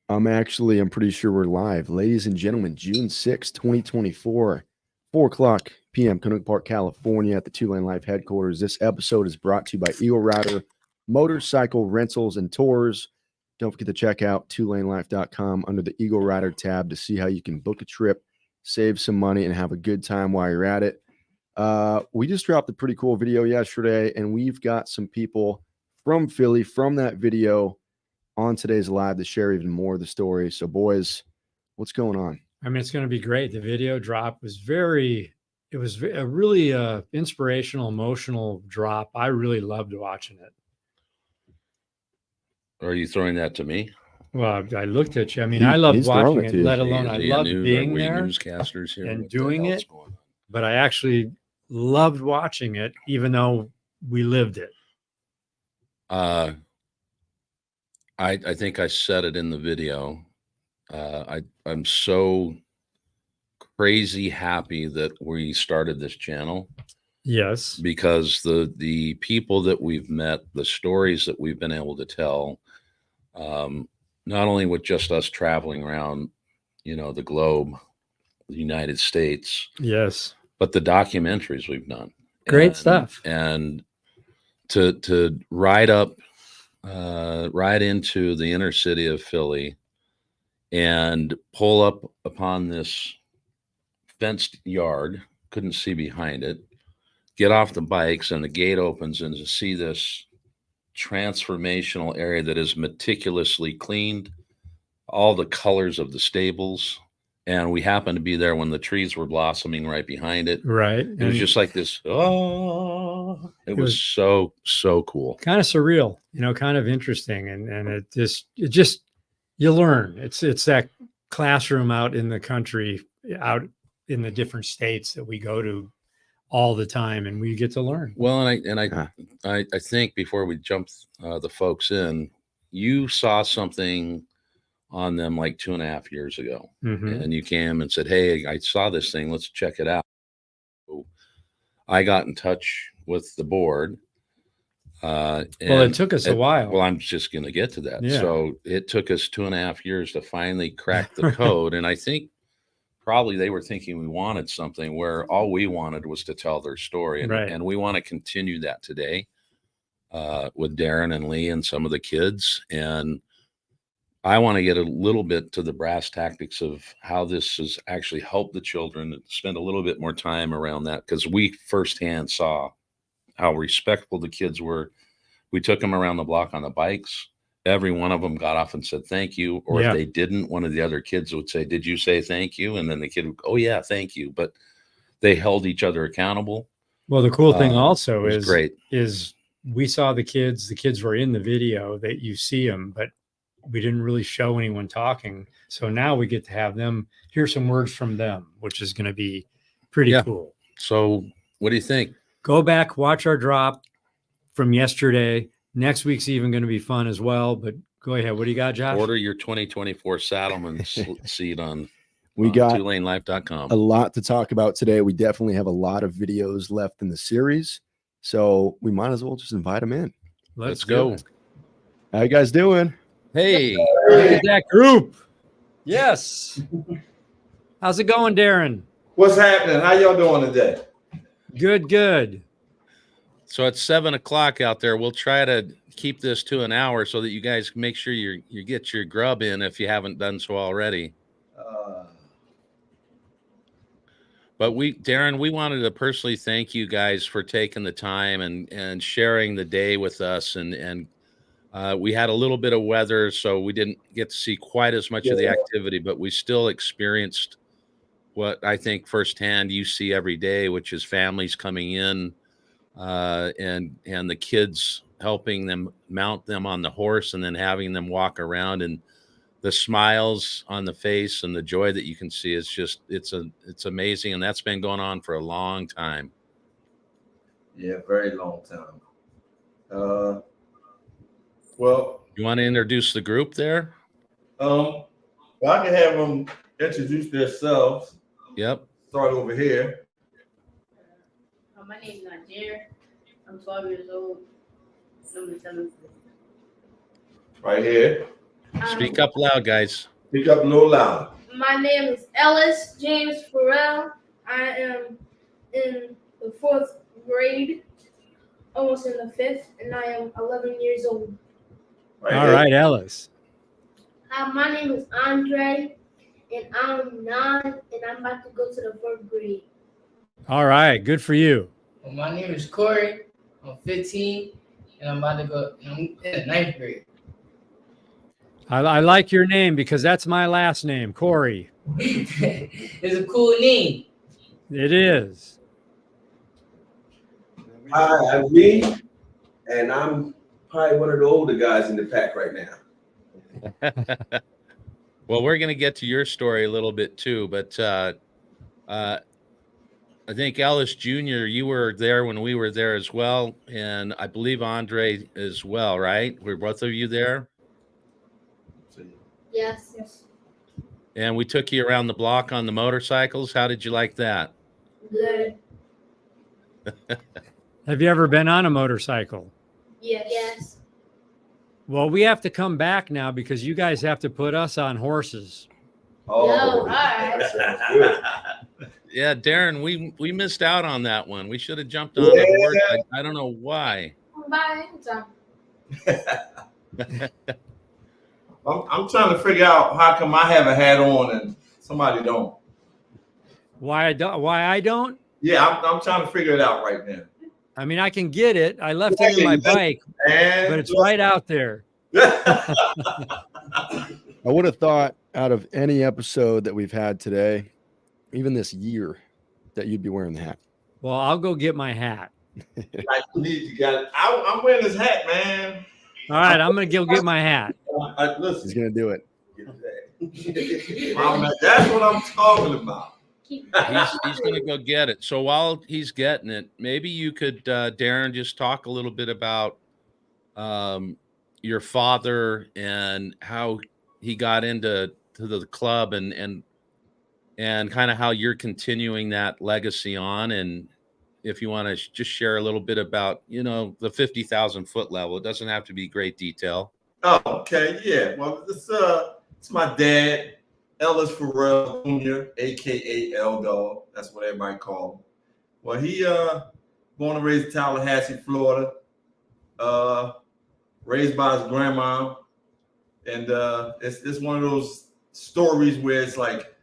I'm pretty sure we're live. Ladies and gentlemen, June 6th, 2024, 4 o'clock p.m., Canoe Park, California, at the 2LaneLIVE headquarters. This episode is brought to you by EagleRider Motorcycle Rentals and Tours. Don't forget to check out 2LaneLIVE.com under the EagleRider tab to see how you can book a trip, save some money, and have a good time while you're at it. We just dropped a pretty cool video yesterday, and we've got some people from Philly from that video on today's live to share even more of the story. So, boys, what's going on? I mean, it's going to be great. The video drop was it was a really inspirational, emotional drop. I really loved watching it. Are you throwing that to me? Well, I looked at you. I mean, I loved watching it, let alone I loved being there newscasters here and doing it. But I actually loved watching it, even though we lived it. I think I said it in the video. I'm so crazy happy that we started this channel. Yes. Because the people that we've met, the stories that we've been able to tell, not only with just us traveling around, the globe, the United States. Yes. But the documentaries we've done. Great stuff. And to ride into the inner city of Philly and pull up upon this fenced yard, couldn't see behind it, get off the bikes and the gate opens, and to see this transformational area that is meticulously cleaned, all the colors of the stables. And we happened to be there when the trees were blossoming right behind it. Right. It was just like this. Oh, it was so cool. Kind of surreal, kind of interesting. And it just, you learn. It's that classroom out in the country, out in the different states that we go to all the time, and we get to learn. Well, and I think before we jump the folks in, you saw something on them like 2.5 years ago. Mm-hmm. And you came and said, hey, I saw this thing, let's check it out. So I got in touch with the board. Well, it took us a while. Well, I'm just going to get to that. Yeah. So it took us 2.5 years to finally crack the code. And I think probably they were thinking we wanted something where all we wanted was to tell their story. And, right. and we want to continue that today with Darrin and Lee and some of the kids. And I want to get a little bit to the brass tactics of how this has actually helped the children, and spend a little bit more time around that, because we firsthand saw how respectful the kids were. We took them around the block on the bikes. Every one of them got off and said thank you. Or if they didn't, one of the other kids would say, did you say thank you? And then the kid would go, oh yeah, thank you. But they held each other accountable. Well, the cool thing also is we saw the kids were in the video, that you see them, but we didn't really show anyone talking. So now we get to have them hear some words from them, which is going to be pretty cool. So what do you think? Go back, watch our drop from yesterday. Next week's even going to be fun as well, but go ahead. What do you got, Josh? Order your 2024 Saddleman seat on We got 2LaneLIVE.com. A lot to talk about today. We definitely have a lot of videos left in the series, so we might as well just invite them in. Let's go. How you guys doing? Hey, look at that group. Yes. How's it going, Darrin? What's happening? How y'all doing today? Good. So it's 7 o'clock out there. We'll try to keep this to an hour so that you guys make sure you get your grub in if you haven't done so already. But Darrin, we wanted to personally thank you guys for taking the time and sharing the day with us. And we had a little bit of weather, so we didn't get to see quite as much of the activity, but we still experienced what I think firsthand you see every day, which is families coming in and the kids helping them mount them on the horse and then having them walk around, and the smiles on the face and the joy that you can see is just, it's amazing. And that's been going on for a long time. Yeah, very long time. Well, you want to introduce the group there? Well, I can have them introduce themselves. Yep. Start over here. My name is Najir. I'm 12 years old. Number 7. Right here. Speak up loud, guys. Speak up no louder. My name is Ellis James Ferrell. I am in the 4th grade, almost in the 5th, and I am 11 years old. All right, Ellis. Hi, my name is Andre, and I'm 9, and I'm about to go to the 4th grade. All right, good for you. Well, my name is Corey. I'm 15, and I'm about to go. I'm in the 9th grade. I like your name because that's my last name, Corey. It's a cool name. It is. Hi, I'm me, and I'm probably one of the older guys in the pack right now. Well, we're going to get to your story a little bit too, but I think Ellis Jr., you were there when we were there as well, and I believe Andre as well, right? Were both of you there? Yes. And we took you around the block on the motorcycles. How did you like that? Good. Have you ever been on a motorcycle? Yes. Well, we have to come back now because you guys have to put us on horses. Oh, all right. that sounds good. Yeah, Darrin, we missed out on that one. We should have jumped on the horse. I don't know why. Bye. Anytime. I'm trying to figure out how come I have a hat on and somebody don't. Why I don't? Yeah, I'm trying to figure it out right now. I mean, I can get it. I left it in my bike, And but it's right out there. I would have thought out of any episode that we've had today, even this year, that you'd be wearing the hat. Well, I'll go get my hat. Like, you got it. I'm wearing this hat, man. All right, I'm going to go get my hat. He's Listen, going to do it. that's what I'm talking about. He's going to go get it. So while he's getting it, maybe you could, Darrin, just talk a little bit about your father and how he got into the club and kind of how you're continuing that legacy on. And if you want to just share a little bit about, the 50,000 foot level, it doesn't have to be great detail. Oh, okay, yeah. Well, it's my dad, Ellis Ferrell Jr., a.k.a. Eldog. That's what everybody call him. Well, he born and raised in Tallahassee, Florida. Raised by his grandma, and it's one of those stories where it's like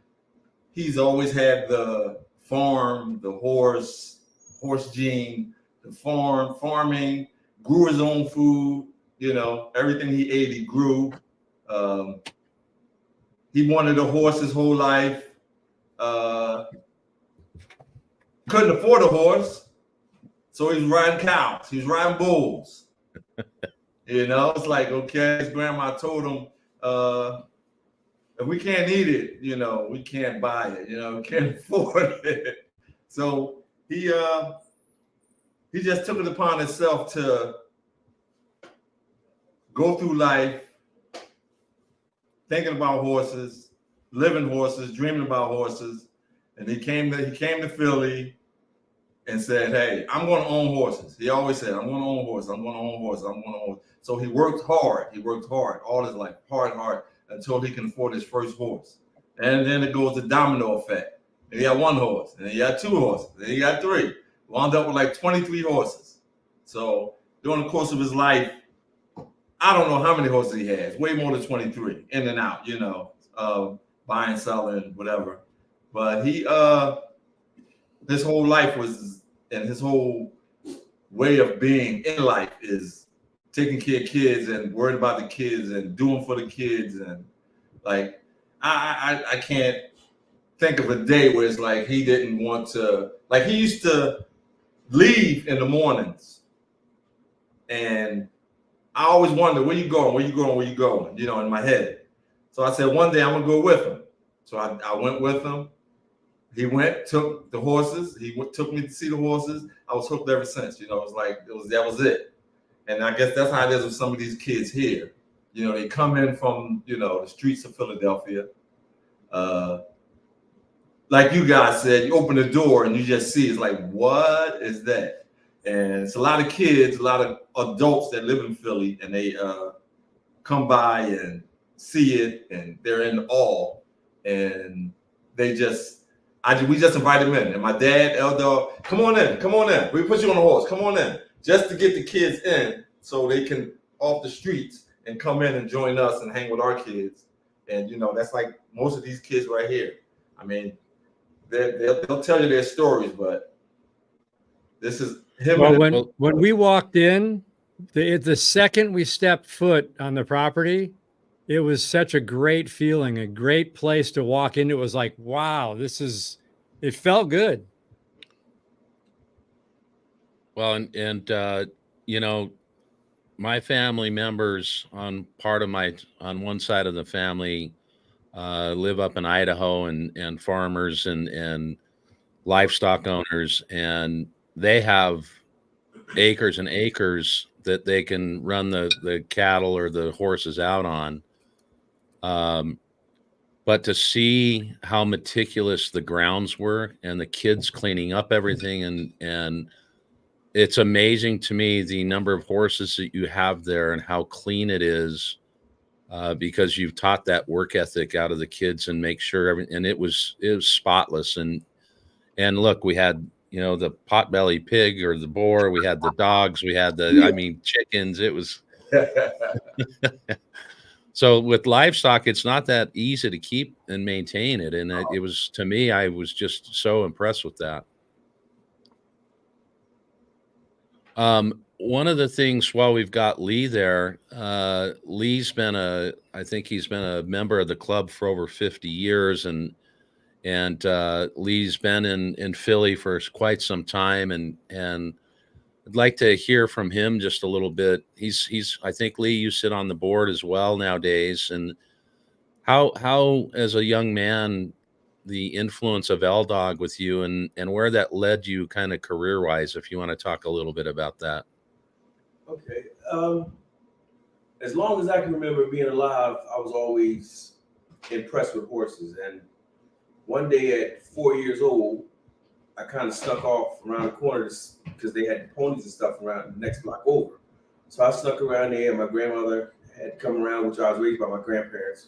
he's always had the farm, the horse gene, the farming, grew his own food. Everything he ate, he grew. He wanted a horse his whole life. Couldn't afford a horse, so he was riding cows. He was riding bulls. It's like, okay, his grandma told him, if we can't eat it, we can't buy it, we can't afford it. So he just took it upon himself to go through life thinking about horses, living horses, dreaming about horses. And he came to Philly and said, hey, I'm going to own horses. He always said, I'm going to own horses. I'm going to own horses. I'm going to own. So he worked hard. He worked hard all his life, hard, until he can afford his first horse. And then it goes the domino effect. And he had one horse, and he had two horses, and he got three. Wound up with like 23 horses. So during the course of his life, I don't know how many horses he has, way more than 23, in and out, buying, selling, whatever. But he, his whole life and his whole way of being in life is taking care of kids and worrying about the kids and doing for the kids. And like, I can't think of a day where it's like he didn't want to, like he used to leave in the mornings. And I always wondered, where you going, in my head. So I said, one day I'm gonna go with him. So I went with him. He went, took the horses. Took me to see the horses. I was hooked ever since. It was like that was it. And I guess that's how it is with some of these kids here. They come in from the streets of Philadelphia. Like you guys said, you open the door and you just see it's like, what is that? And it's a lot of kids, a lot of adults that live in Philly, and they come by and see it and they're in awe, and we just invite them in. And my dad, Eldog, come on in. We put you on the horse. Come on in, just to get the kids in so they can off the streets and come in and join us and hang with our kids. And that's like most of these kids right here. I mean, they'll tell you their stories, but this is him. Well, when we walked in, the second we stepped foot on the property, it was such a great feeling, a great place to walk into. It was like, wow, it felt good. Well, and my family members on one side of the family live up in Idaho, and farmers and livestock owners, and they have acres and acres that they can run the cattle or the horses out on. But to see how meticulous the grounds were and the kids cleaning up everything, and it's amazing to me the number of horses that you have there and how clean it is, because you've taught that work ethic out of the kids and make sure everything, and it was spotless. And look, we had, the potbelly pig or the boar, we had the dogs, we had chickens. It was so with livestock, it's not that easy to keep and maintain it. And it was, to me, I was just so impressed with that. One of the things, while we've got Lee there, Lee's been I think he's been a member of the club for over 50 years. And Lee's been in Philly for quite some time. And I'd like to hear from him just a little bit. I think, Lee, you sit on the board as well nowadays. And how as a young man, the influence of Eldog with you and where that led you kind of career-wise, if you want to talk a little bit about that. Okay. As long as I can remember being alive, I was always impressed with horses. And one day at 4 years old, I kind of snuck off around the corner because they had ponies and stuff around the next block over. So I snuck around there, and my grandmother had come around, which I was raised by my grandparents.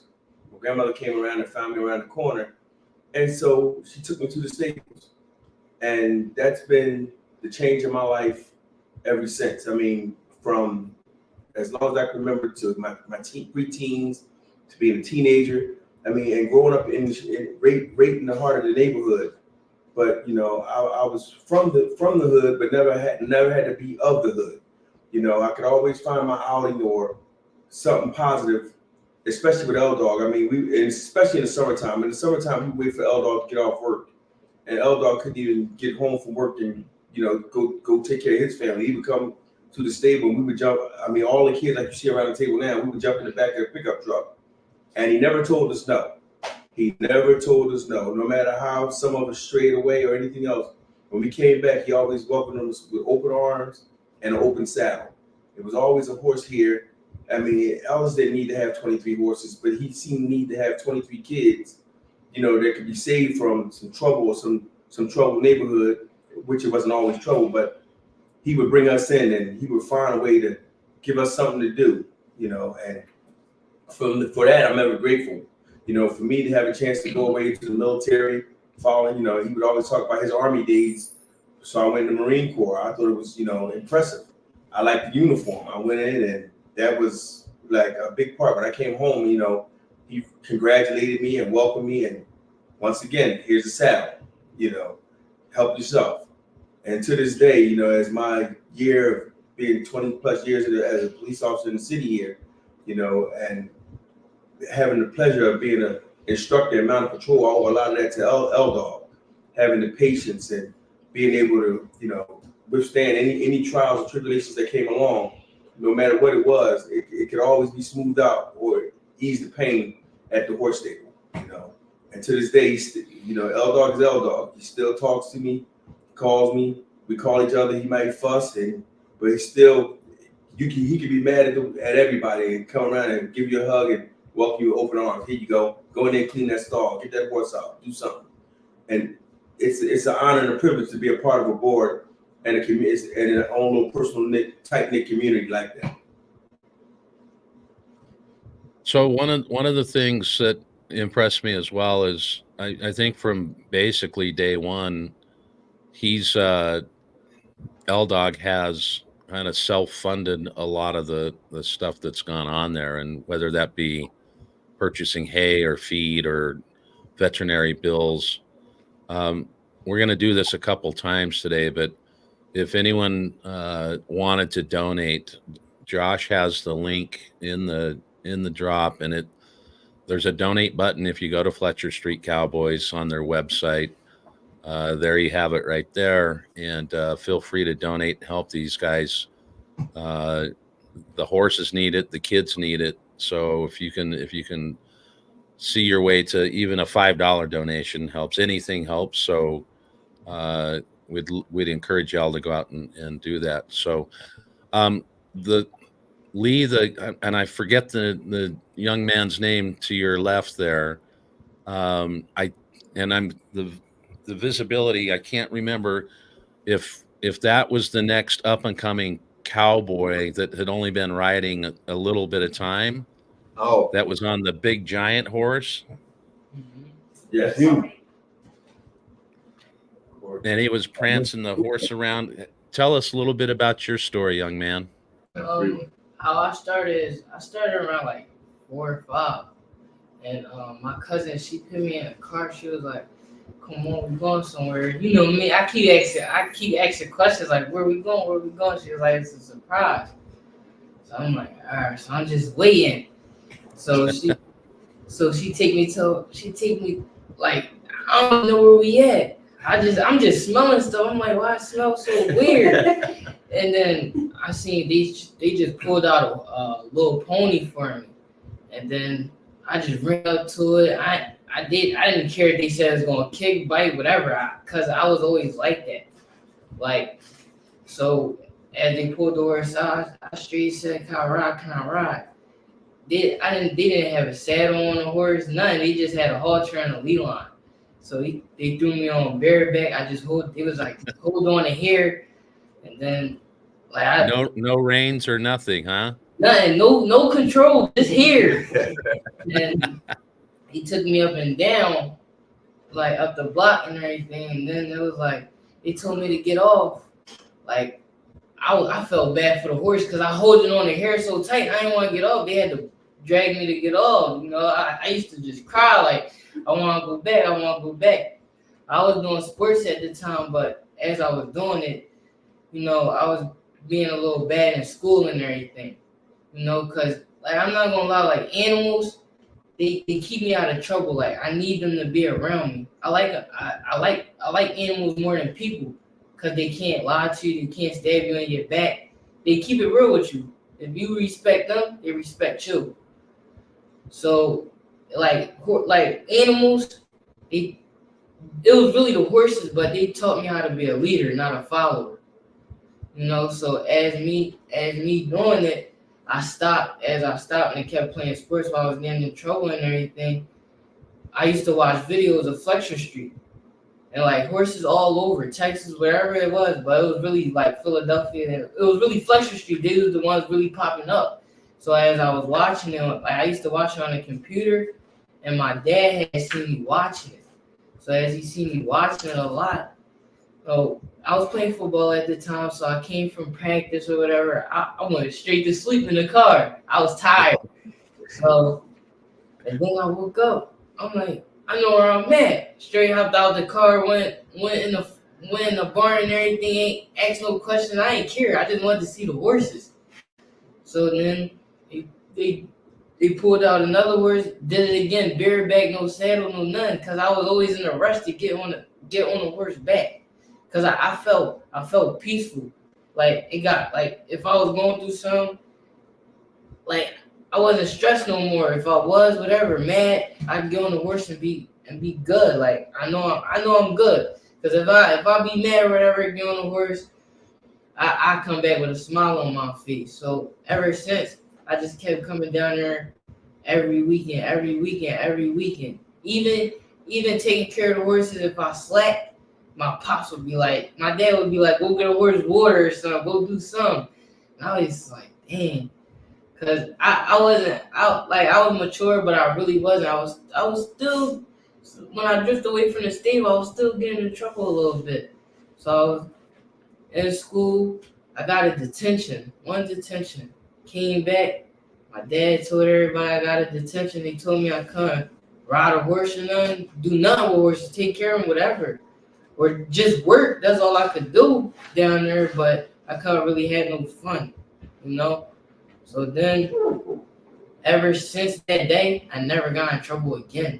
My grandmother came around and found me around the corner. And so she took me to the stables. And that's been the change in my life ever since. I mean, from as long as I can remember to my preteens, to being a teenager. I mean, and growing up right in the heart of the neighborhood. But I was from the hood, but never had to be of the hood. I could always find my outing or something positive, especially with Eldog. I mean, especially in the summertime. In the summertime, we wait for Eldog to get off work, and Eldog couldn't even get home from work and go take care of his family. He would come to the stable, and we would jump. I mean, all the kids like you see around the table now, we would jump in the back of the pickup truck, and he never told us no. He never told us no, no matter how some of us strayed away or anything else. When we came back, he always welcomed us with open arms and an open saddle. It was always a horse here. I mean, Ellis didn't need to have 23 horses, but he seemed to need to have 23 kids, that could be saved from some trouble or some troubled neighborhood, which it wasn't always trouble, but he would bring us in and he would find a way to give us something to do, and for that, I'm ever grateful. For me to have a chance to go away to the military, following, he would always talk about his Army days. So I went in the Marine Corps. I thought it was, impressive. I liked the uniform. I went in, and that was like a big part. When I came home, he congratulated me and welcomed me. And once again, here's a saddle, help yourself. And to this day, as my year of being 20 plus years as a police officer in the city here, and having the pleasure of being an instructor in mounted patrol, I owe a lot of that to Eldog, having the patience and being able to, withstand any trials or tribulations that came along. No matter what it was, it could always be smoothed out or ease the pain at the horse stable, And to this day, Eldog is Eldog. He still talks to me, calls me. We call each other. He might fuss, but he still, he could be mad at everybody and come around and give you a hug and welcome you with open arms. Here you go. Go in there and clean that stall. Get that horse out. Do something. And it's an honor and a privilege to be a part of a board and a community and an own little personal tight-knit community like that. So one of the things that impressed me as well is I think from basically day one, he's Eldog has kind of self-funded a lot of the stuff that's gone on there, and whether that be purchasing hay or feed or veterinary bills. We're going to do this a couple times today, but if anyone wanted to donate, Josh has the link in the drop, and there's a donate button if you go to Fletcher Street Cowboys on their website. There you have it right there, and feel free to donate and help these guys. The horses need it, the kids need it. So if you can see your way to even a $5 donation helps. Anything helps. So we'd encourage y'all to go out and do that. So and I forget the young man's name to your left there. The visibility, I can't remember if that was the next up and coming cowboy that had only been riding a little bit of time. Oh, That was on the big giant horse. Yes. And he was prancing the horse around. Tell us a little bit about your story, young man. How I started around like 4 or 5, and my cousin, she put me in a car. She was like, "Come on, we're going somewhere." You know me, I keep asking questions like, "Where we going? Where we going?" She was like, "It's a surprise." So I'm like, "All right." So I'm just waiting. So she take me like, I don't know where we at. I'm just smelling stuff. I'm like, why it smells so weird? And then I seen they just pulled out a little pony for me, and then I just ran up to it. I didn't care if they said it was gonna kick, bite, whatever, cause I was always like that. Like, so as they pulled the horse out, I straight said, "Can I ride? Can I ride?" They didn't have a saddle on the horse, nothing. They just had a halter and a lead line. So they threw me on bareback. It was like hold on to here, and then like no reins or nothing, huh? nothing, no control, just here. And he took me up and down, like up the block and everything. And then it was like they told me to get off. Like I felt bad for the horse because I holding on the hair so tight. I didn't want to get off. They had to drag me to get off. You know, I used to just cry like, I want to go back. I want to go back. I was doing sports at the time, but as I was doing it, you know, I was being a little bad in school and everything. You know, because like I'm not gonna lie, like animals, they keep me out of trouble. Like I need them to be around me. I like animals more than people because they can't lie to you. They can't stab you in your back. They keep it real with you. If you respect them, they respect you. So, like animals, it was really the horses, but they taught me how to be a leader, not a follower. You know, so as me doing it, I stopped and kept playing sports while I was getting in trouble and everything. I used to watch videos of Fletcher Street and like horses all over Texas, wherever it was, but it was really like Philadelphia, and it was really Fletcher Street. They was the ones really popping up. So as I was watching it, like I used to watch it on the computer, and my dad had seen me watching it. So as he seen me watching it a lot, so I was playing football at the time, so I came from practice or whatever. I went straight to sleep in the car. I was tired. So, and then I woke up. I'm like, I know where I'm at. Straight hopped out the car, went in the barn and everything. Ain't asked no question. I ain't care. I just wanted to see the horses. So then they pulled out another horse, did it again, bareback, no saddle, no nothing, because I was always in a rush to get on the horse back. Cause I felt peaceful. Like it got like if I was going through something, like I wasn't stressed no more. If I was whatever mad, I'd get on the horse and be good. Like I know I'm good. Cause if I be mad or whatever, get on the horse, I come back with a smile on my face. So ever since, I just kept coming down there every weekend. Even taking care of the horses. If I slack, my dad would be like, go get a horse water or something, go do something. And I was like, dang. Cause I wasn't out, like I was mature, but I really wasn't. I was still, when I drifted away from the stable, I was still getting in trouble a little bit. So I was in school. I got a detention, one detention. Came back. My dad told everybody I got a detention. They told me I couldn't ride a horse or nothing, do nothing with horses, take care of them, whatever, or just work. That's all I could do down there. But I couldn't really have no fun, you know. So then, ever since that day, I never got in trouble again.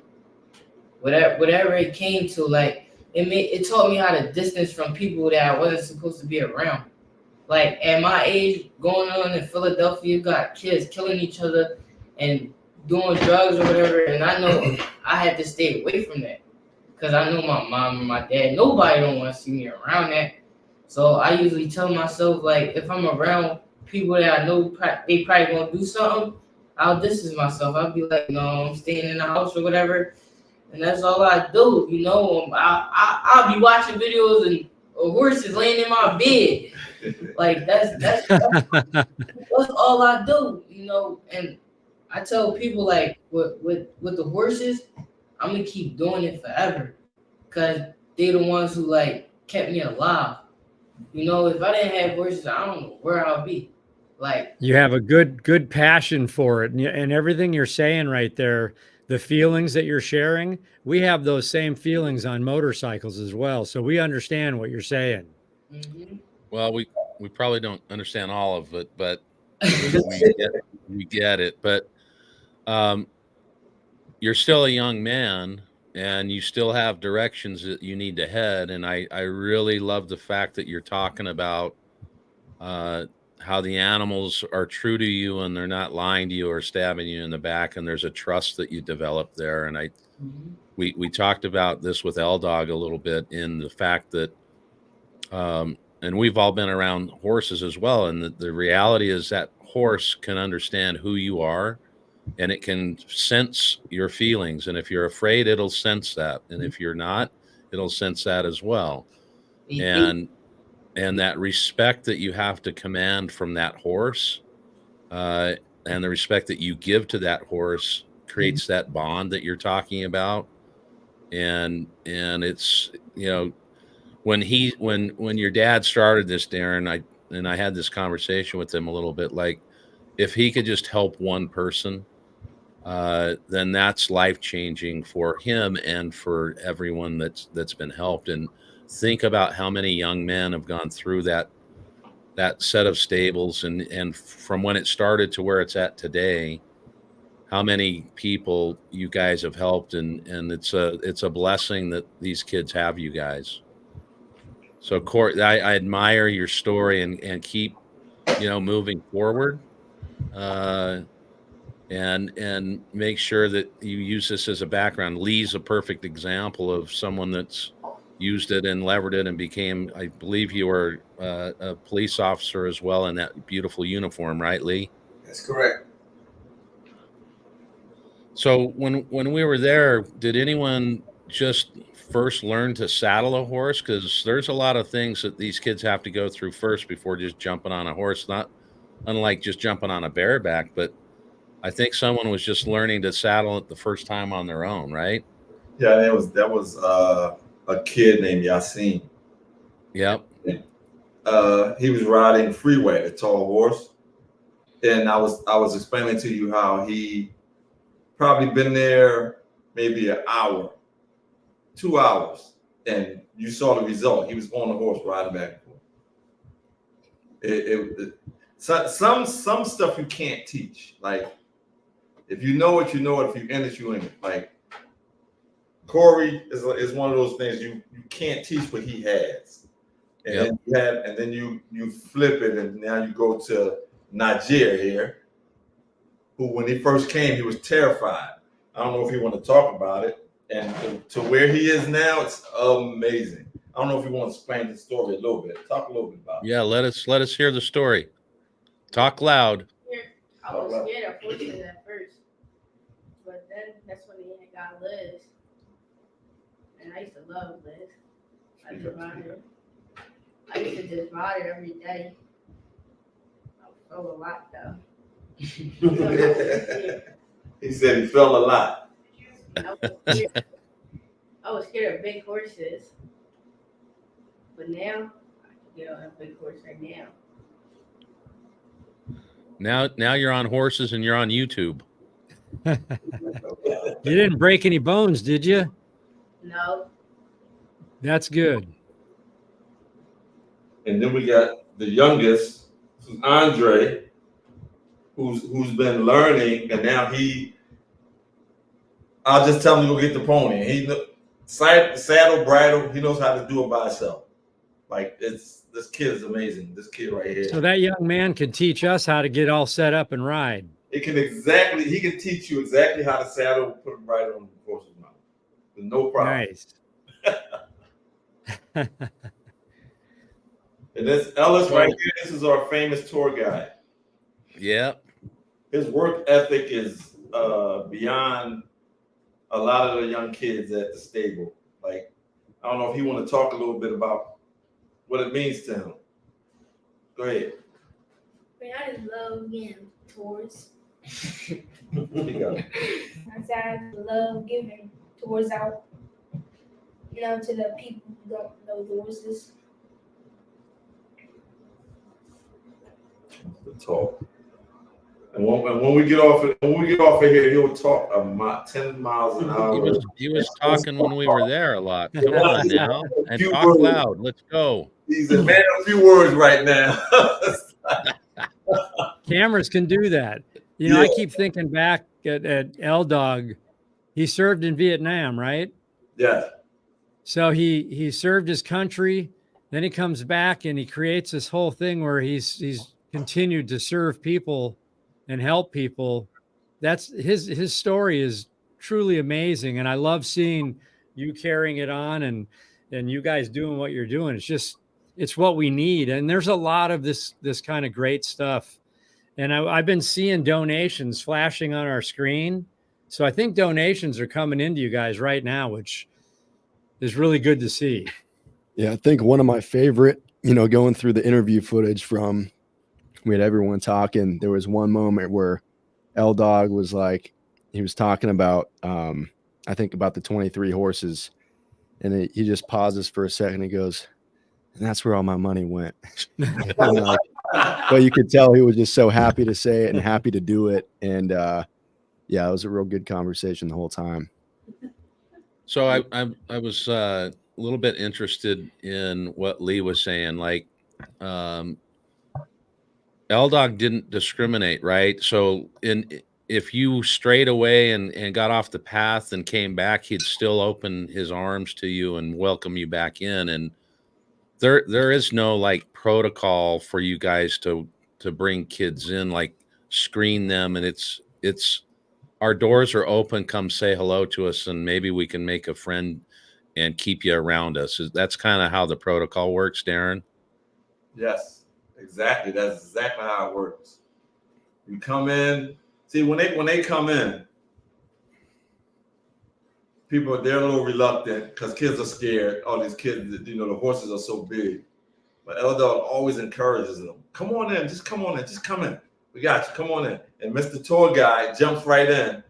Whatever it came to, like it taught me how to distance from people that I wasn't supposed to be around. Like at my age, going on in Philadelphia, you got kids killing each other and doing drugs or whatever, and I know I had to stay away from that because I know my mom and my dad. Nobody don't want to see me around that. So I usually tell myself, like, if I'm around people that I know they probably gonna do something, I'll distance myself. I'll be like, no, I'm staying in the house or whatever, and that's all I do. You know, I'll be watching videos and horses laying in my bed. Like that's all I do. You know, and I tell people like with the horses, I'm gonna keep doing it forever, cause they the ones who like kept me alive. You know, if I didn't have horses, I don't know where I'll be. Like You have a good passion for it, and everything you're saying right there, the feelings that you're sharing, we have those same feelings on motorcycles as well. So we understand what you're saying. mhm. Well, we probably don't understand all of it, but we get it. But you're still a young man, and you still have directions that you need to head. And I really love the fact that you're talking about how the animals are true to you and they're not lying to you or stabbing you in the back, and there's a trust that you develop there. And we talked about this with Eldog a little bit, in the fact that and we've all been around horses as well, and the reality is that horse can understand who you are, and it can sense your feelings, and if you're afraid, it'll sense that, and if you're not, it'll sense that as well. And that respect that you have to command from that horse, and the respect that you give to that horse creates that bond that you're talking about. And it's, you know, when your dad started this, Darrin, I had this conversation with him a little bit, like, if he could just help one person, then that's life-changing for him and for everyone that's been helped. And think about how many young men have gone through that set of stables, and from when it started to where it's at today, how many people you guys have helped, and it's a blessing that these kids have you guys. So Court, I admire your story, and keep, you know, moving forward, and make sure that you use this as a background. Lee's a perfect example of someone that's used it and levered it and became, I believe you were a police officer as well in that beautiful uniform, right, Lee? That's correct. So when we were there, did anyone just first learn to saddle a horse? Because there's a lot of things that these kids have to go through first before just jumping on a horse, not unlike just jumping on a bareback, but I think someone was just learning to saddle it the first time on their own, right? Yeah, that was a kid named Yasin. Yep. He was riding Freeway, the tall horse, and I was explaining to you how he probably been there maybe an hour, 2 hours, and you saw the result. He was on the horse riding back and forth. Some stuff you can't teach. Like, if you know it, you know it. If you in it, you in it. Like, Corey is one of those things you can't teach what he has. And then you flip it, and now you go to Najir here, who when he first came, he was terrified. I don't know if you want to talk about it. And to where he is now, it's amazing. I don't know if you want to explain the story a little bit. Talk a little bit about it. Yeah, let us hear the story. Talk loud. I was scared of horses at first, but then that's when they got Liz, and I used to love Liz. I used to just ride her every day. I was so a lot though. He said he fell a lot. I was scared of big horses, but now I can get on a big horse right now. Now you're on horses and you're on YouTube. You didn't break any bones, did you? No. That's good. And then we got the youngest, who's Andre, who's been learning, and now I'll just tell him to go get the pony. He saddle, bridle, he knows how to do it by himself. Like this kid is amazing. This kid right here. So that young man could teach us how to get all set up and ride. He can teach you exactly how to saddle, put a bridle on the horse's mouth. With no problem. Nice. And this Ellis right here, this is our famous tour guide. Yep. His work ethic is beyond a lot of the young kids at the stable. Like, I don't know if you want to talk a little bit about what it means to him. Go ahead. I just love getting tours. You go. I love giving tours out, to the people who don't know the horses. The talk. And when we get off of here, he'll talk 10 miles an hour. He was talking when we were there a lot. Come on now, and talk loud. Let's go. He's a man of few words right now. Cameras can do that. I keep thinking back at Eldog. He served in Vietnam, right? Yeah. So he served his country. Then he comes back and he creates this whole thing where he's continued to serve people and help people. That's his story is truly amazing, and I love seeing you carrying it on and you guys doing what you're doing. It's what we need, and there's a lot of this kind of great stuff. And I've been seeing donations flashing on our screen, so I think donations are coming into you guys right now, which is really good to see. Yeah, I think one of my favorite, going through the interview footage we had everyone talking. There was one moment where Eldog was like, he was talking about, I think about the 23 horses, and he just pauses for a second. He goes, and that's where all my money went. But you could tell he was just so happy to say it and happy to do it. And yeah, it was a real good conversation the whole time. So I was a little bit interested in what Lee was saying. Like, Eldog didn't discriminate, right? So if you strayed away and got off the path and came back, he'd still open his arms to you and welcome you back in. And there is no like protocol for you guys to bring kids in, like screen them. And it's our doors are open. Come say hello to us, and maybe we can make a friend and keep you around us. That's kind of how the protocol works, Darrin. Yes. Exactly. That's exactly how it works. You come in. See, when they come in, they're a little reluctant because kids are scared. All these kids, the horses are so big. But Eldog always encourages them. Come on in. Just come on in. Just come in. We got you. Come on in. And Mr. Tour Guy jumps right in.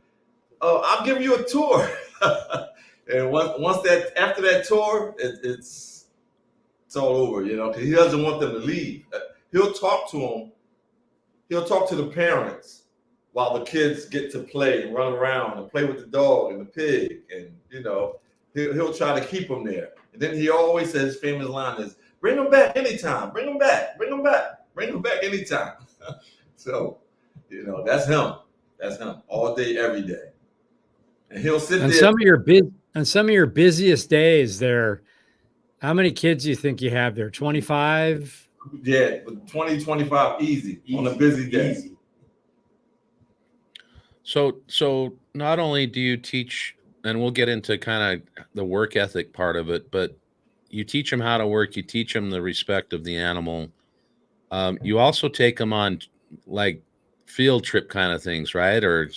Oh, I'll give you a tour. And after that tour, it's all over, because he doesn't want them to leave. He'll talk to them. He'll talk to the parents while the kids get to play and run around and play with the dog and the pig. And, he'll try to keep them there. And then he always says his famous line is, bring them back anytime. Bring them back. Bring them back. Bring them back anytime. So, that's him. That's him all day, every day. And he'll sit there. On some of your busiest days there, how many kids do you think you have there? 25? Yeah, 20, 25 easy on a busy day. Easy. So not only do you teach, and we'll get into kind of the work ethic part of it, but you teach them how to work. You teach them the respect of the animal. You also take them on like field trip kind of things, right? Or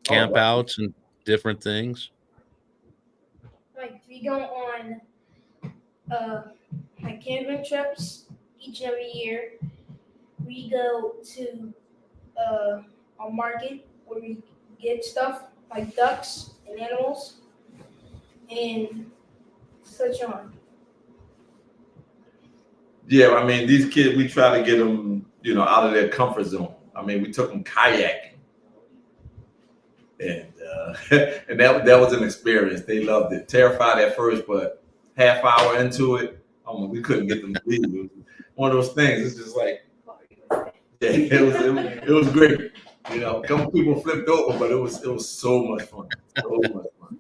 camp outs and different things. Like we go on like camping trips each and every year. We go to a market where we get stuff like ducks and animals and such on. Yeah, I mean, these kids, we try to get them, out of their comfort zone. I mean, we took them kayaking, and and that was an experience. They loved it. Terrified at first, but half hour into it, we couldn't get them to leave. It was one of those things. It's just like, yeah, it was great. A couple people flipped over, but it was so much fun. So much fun.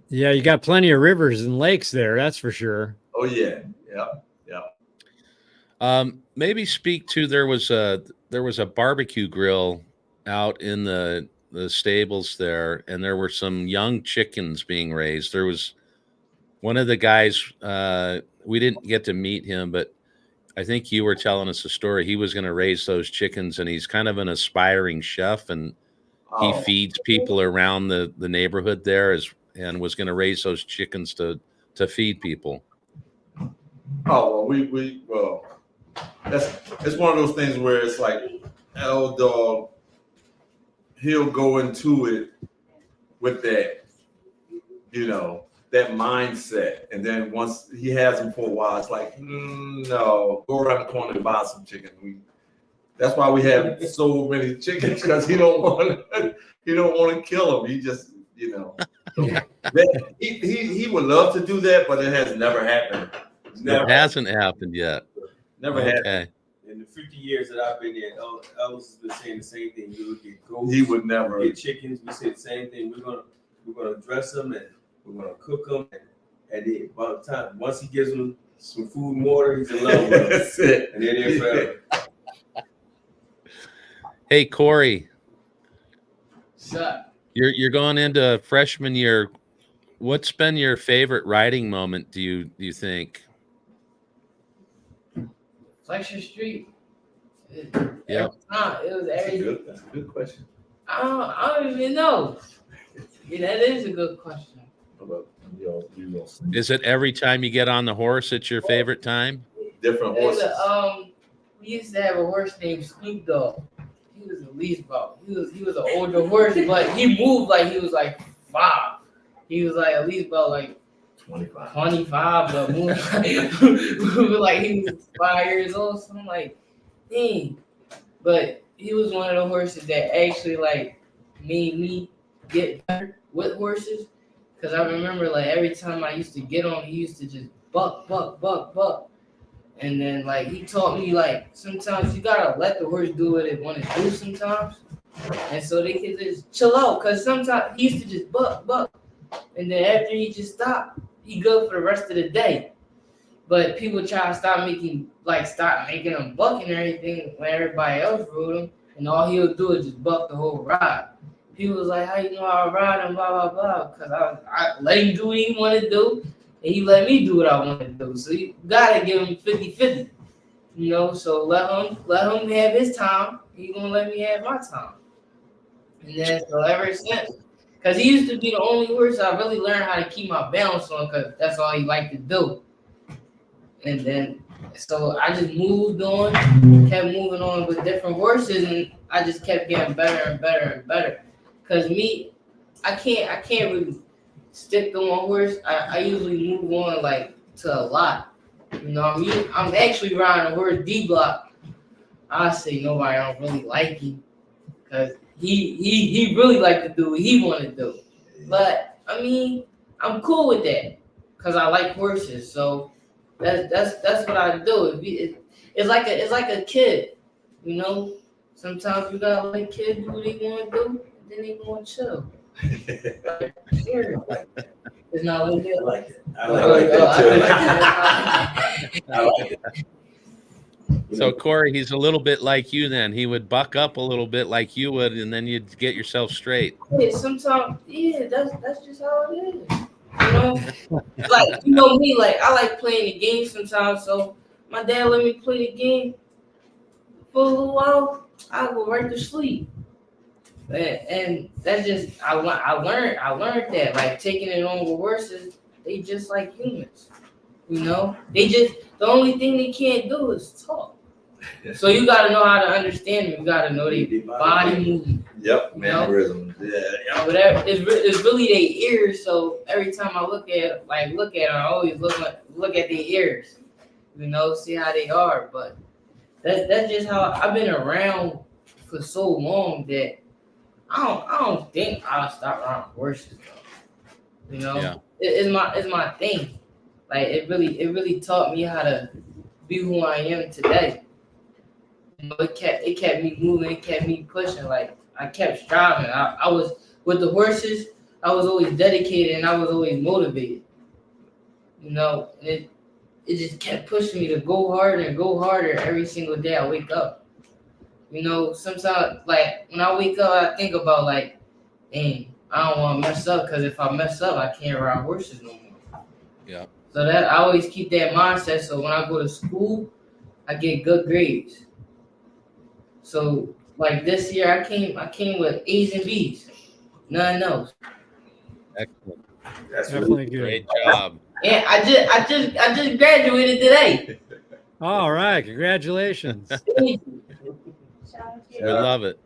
Yeah, you got plenty of rivers and lakes there, that's for sure. Oh yeah, yeah. Maybe speak to there was a barbecue grill out in the stables there, and there were some young chickens being raised. There was one of the guys, we didn't get to meet him, but I think you were telling us a story. He was going to raise those chickens, and he's kind of an aspiring chef, and he feeds people around the neighborhood there and was going to raise those chickens to feed people. Oh, well, it's one of those things where it's like Eldog, he'll go into it with that, that mindset, and then once he has them for a while, it's like, no, go around the corner and buy some chicken. That's why we have so many chickens, because he don't want to kill them. He just, he would love to do that, but it has never happened. It hasn't happened yet. Never happened. Okay. In the 50 years that I've been there, Ellis has been saying the same thing. We would get goats. He would never get chickens. We say the same thing. We're gonna dress them and we're gonna cook them. And then by the time once he gives them some food and water, he's in love with them. That's it. And they're there forever. Hey Corey, Shut. you're going into freshman year. What's been your favorite riding moment? Do you think? Fletcher Street. Yeah. It was every. That's a good question. I don't even know. Yeah, that is a good question. Is it every time you get on the horse, it's your favorite time? Different There's horses. We used to have a horse named Snoop Dogg. He was a leash ball. He was an older horse, but he moved like he was like 5. He was like at least about like 25, but moved like he was 5 years old. So I'm like, dang. But he was one of the horses that actually like made me get better with horses. Cause I remember like every time I used to get on, he used to just buck. And then like he taught me like sometimes you gotta let the horse do what it want to do sometimes. And so they could just chill out. Cause sometimes he used to just buck. And then after he just stopped, he good for the rest of the day. But people try to stop making him buck and everything when everybody else rode him. And all he'll do is just buck the whole ride. People was like, how you know how I ride and blah, blah, blah. Because I let him do what he want to do. And he let me do what I want to do. So you got to give him 50-50. So let him have his time. He going to let me have my time. And then so ever since. Because he used to be the only horse I really learned how to keep my balance on because that's all he liked to do. And then, so I just moved on, kept moving on with different horses, and I just kept getting better and better and better. Because me, I can't really stick to one horse. I usually move on like to a lot. I'm actually riding a horse D-block. I say nobody don't really like him because he really like to do what he want to do. But I mean, I'm cool with that because I like horses. So that's what I do. It's like a kid, Sometimes you gotta let kids do what they want to do, and then they gonna chill. It's not like that. I like it. I like that too. I like it. So Corey, he's a little bit like you then. He would buck up a little bit like you would, and then you'd get yourself straight. Yeah, sometimes, that's just how it is. Like, me, like, I like playing the game sometimes, so my dad let me play the game for a little while, I go right to sleep. And that's just, I learned that, like, taking it on with horses, they just like humans, They just, the only thing they can't do is talk. So you gotta know how to understand them. You gotta know their body movement. Yep, You know? mannerisms. Yeah. Whatever. It's really their ears. So every time I look at them, I always look at their ears. You know, see how they are. But that's just how I've been around for so long that I don't think I'll stop around horses though. You know, Yeah. it's my thing. Like it really taught me how to be who I am today. You know, it kept me moving, it kept me pushing. Like I kept striving. I was with the horses. I was always dedicated and I was always motivated. You know, and it just kept pushing me to go harder and go harder every single day I wake up. You know, sometimes like when I wake up, I think about like, dang, I don't want to mess up because if I mess up, I can't ride horses no more. Yeah. So that I always keep that mindset. So when I go to school, I get good grades. So like this year, I came with A's and B's, none else. Excellent. That's Definitely good. Great job. And I just graduated today. All right, congratulations. We love it.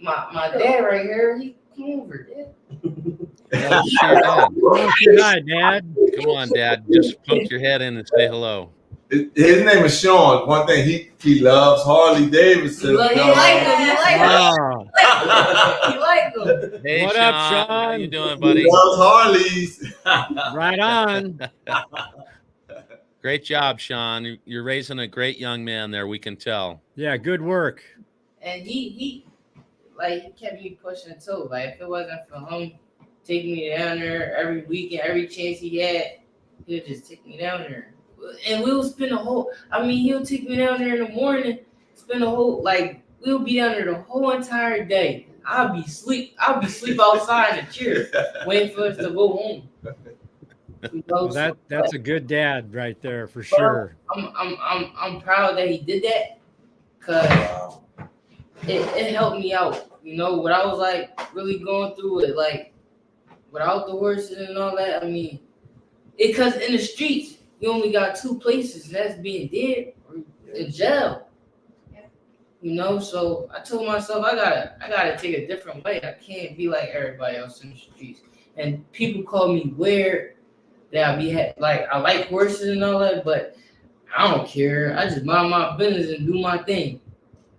My dad right here, he come over, Dad. Oh, sure did. Oh, good night, Dad. Come on, Dad. Just poke your head in and say hello. His name is Sean. One thing he loves Harley-Davidson. He like him. Wow. He like him. Hey, What Sean. up, How Sean? you doing, He buddy? loves Harleys. Right on. Great job, Sean. You're raising a great young man there. We can tell. Yeah, good work. And he kept me pushing too. Like if it wasn't for him taking me down there every weekend, every chance he had, he'll just take me down there. And we'll spend he'll take me down there in the morning, we'll be down there the whole entire day. I'll be sleep outside in the chair, waiting for us to go home. You know, Well, that's a good dad right there for sure. I'm proud that he did that, cause it helped me out. You know, what I was like really going through it, like without the horses and all that. I mean, because in the streets you only got two places, and that's being dead or in jail. You know, so I told myself I gotta take a different way. I can't be like everybody else in the streets. And people call me weird. That I like horses and all that, but I don't care. I just mind my business and do my thing.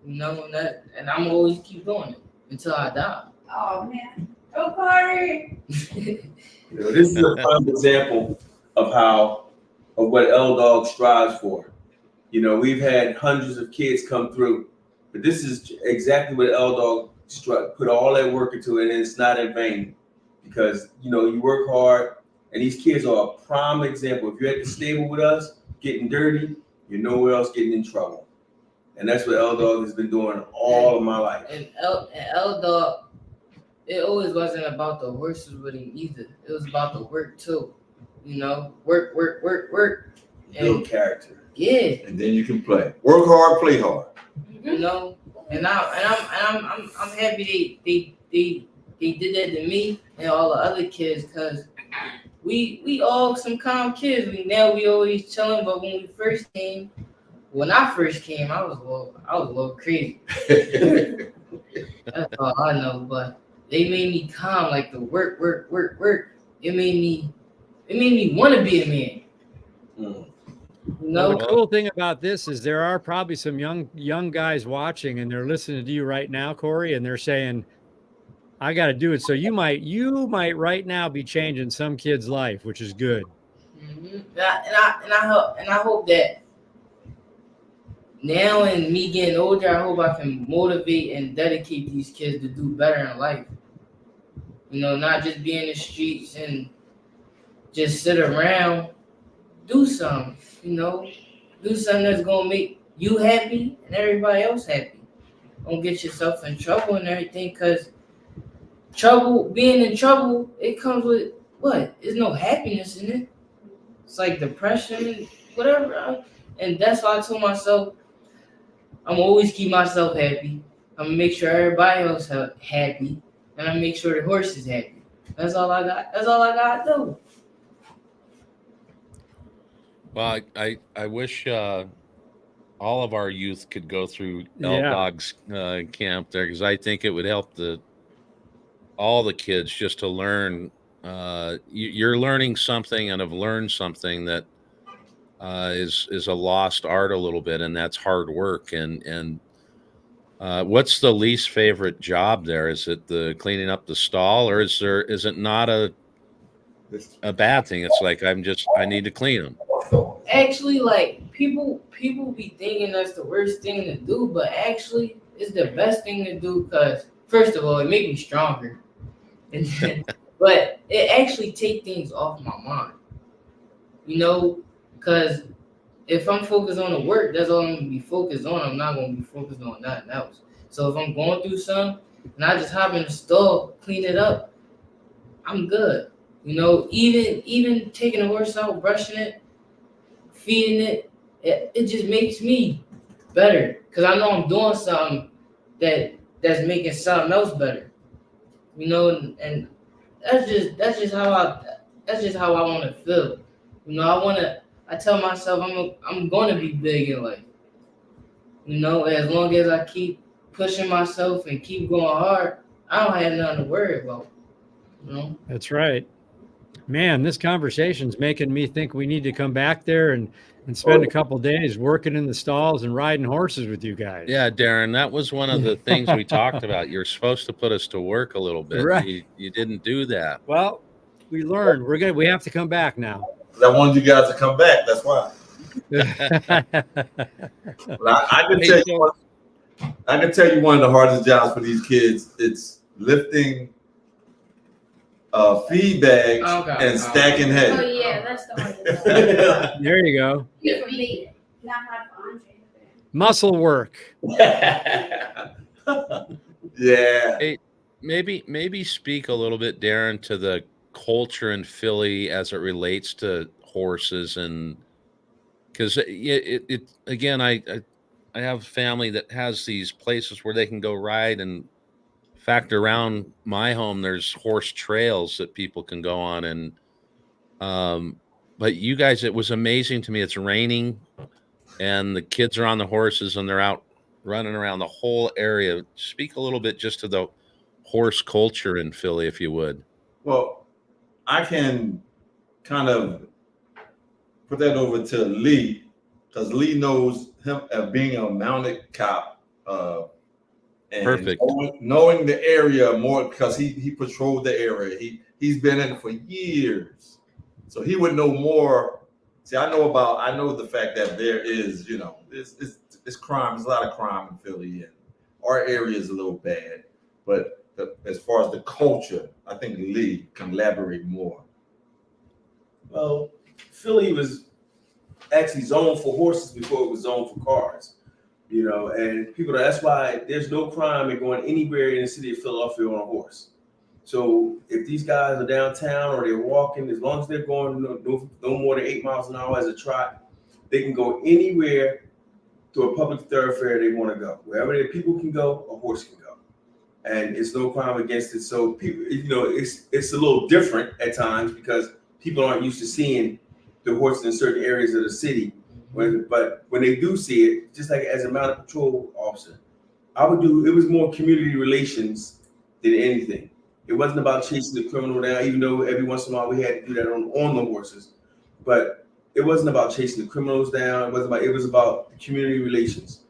You know, and I'm always keep doing it until I die. Oh man. Go Carter. You know, this is a prime example of what Eldog strives for. You know, we've had hundreds of kids come through, but this is exactly what Eldog put all that work into it, and it's not in vain because you work hard, and these kids are a prime example. If you're at the stable with us, getting dirty, you're nowhere else getting in trouble, and that's what Eldog has been doing all of my life. And Eldog, it always wasn't about the horses with him either. It was about the work too. You know, work. Build character. Yeah. And then you can play. Work hard, play hard. You know, and I'm happy they did that to me and all the other kids, because we all some calm kids. We always chilling, but when I first came, I was a little crazy. That's all I know. But they made me calm, like the work. It made me want to be a man. Mm. Well, the cool thing about this is there are probably some young guys watching, and they're listening to you right now, Corey, and they're saying, I got to do it. So you might right now be changing some kid's life, which is good. Mm-hmm. And I hope that now and me getting older, I hope I can motivate and dedicate these kids to do better in life. You know, not just be in the streets and just sit around. Do something, do something that's gonna make you happy and everybody else happy. Don't get yourself in trouble and everything, because being in trouble, it comes with what? There's no happiness in it. It's like depression, whatever. And that's why I told myself, I'm gonna always keep myself happy. I'm gonna make sure everybody else happy, and I'm gonna make sure the horse is happy. That's all I got. That's all I got to do. Well, I wish all of our youth could go through Yeah. Eldog's camp there, because I think it would help all the kids just to learn. You're learning something and have learned something that is a lost art a little bit, and that's hard work. And what's the least favorite job there? Is it the cleaning up the stall, or is it not a bad thing? It's like I need to clean them. Actually, like people be thinking that's the worst thing to do, but actually it's the best thing to do, because first of all, it makes me stronger. And then, but it actually take things off my mind, you know, because if I'm focused on the work, that's all I'm gonna be focused on. I'm not gonna be focused on nothing else. So if I'm going through something and I just hop in the stall, clean it up, I'm good. You know, even taking the horse out, brushing it, feeding it just makes me better, because I know I'm doing something that's making something else better. You know, and that's just how I want to feel. You know, I tell myself I'm gonna be big in life. You know, as long as I keep pushing myself and keep going hard, I don't have nothing to worry about. You know? That's right. Man, this conversation's making me think we need to come back there and spend a couple days working in the stalls and riding horses with you guys. Yeah, Darrin, that was one of the things we talked about. You're supposed to put us to work a little bit. Right. You didn't do that. Well, we learned. We have to come back now. I wanted you guys to come back. That's why. But I can tell you one of the hardest jobs for these kids. It's lifting feed bags and stacking hay. Oh yeah, that's the hardest. There you go. For me, not hard for Andre. Muscle work. Yeah. Hey, maybe speak a little bit, Darrin, to the culture in Philly as it relates to horses, and because it again, I have family that has these places where they can go ride, and in fact, around my home, there's horse trails that people can go on. And but you guys, it was amazing to me. It's raining, and the kids are on the horses, and they're out running around the whole area. Speak a little bit just to the horse culture in Philly, if you would. Well, I can kind of put that over to Lee, because Lee knows him as being a mounted cop. And Perfect. Knowing the area more, because he patrolled the area. He's been in it for years, so he would know more. See, I know the fact that there is, you know, it's crime. There's a lot of crime in Philly, and our area is a little bad. But as far as the culture, I think Lee can elaborate more. Well, Philly was actually zoned for horses before it was zoned for cars. You know, and that's why there's no crime in going anywhere in the city of Philadelphia on a horse. So if these guys are downtown or they're walking, as long as they're going no more than 8 miles an hour as a trot, they can go anywhere to a public thoroughfare they want to go. Wherever the people can go, a horse can go. And it's no crime against it. So people, you know, it's a little different at times because people aren't used to seeing the horses in certain areas of the city. But when they do see it, just like as a mounted patrol officer, it was more community relations than anything. It wasn't about chasing the criminal down, even though every once in a while we had to do that on the horses. But it wasn't about chasing the criminals down. It was about community relations.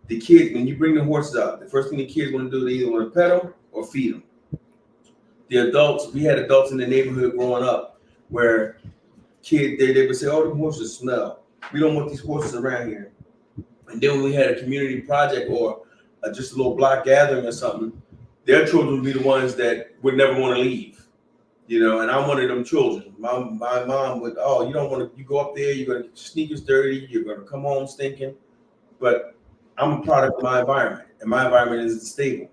The kids, when you bring the horses out, the first thing the kids want to do, they either want to pet them or feed them. The adults, we had adults in the neighborhood growing up where kids, they would say, "Oh, the horses smell. We don't want these horses around here." And then when we had a community project or just a little block gathering or something, their children would be the ones that would never want to leave, you know. And I'm one of them children. My mom would, "Oh, you don't want to. You go up there, you're gonna get your sneakers dirty. You're gonna come home stinking." But I'm a product of my environment, and my environment is the stable.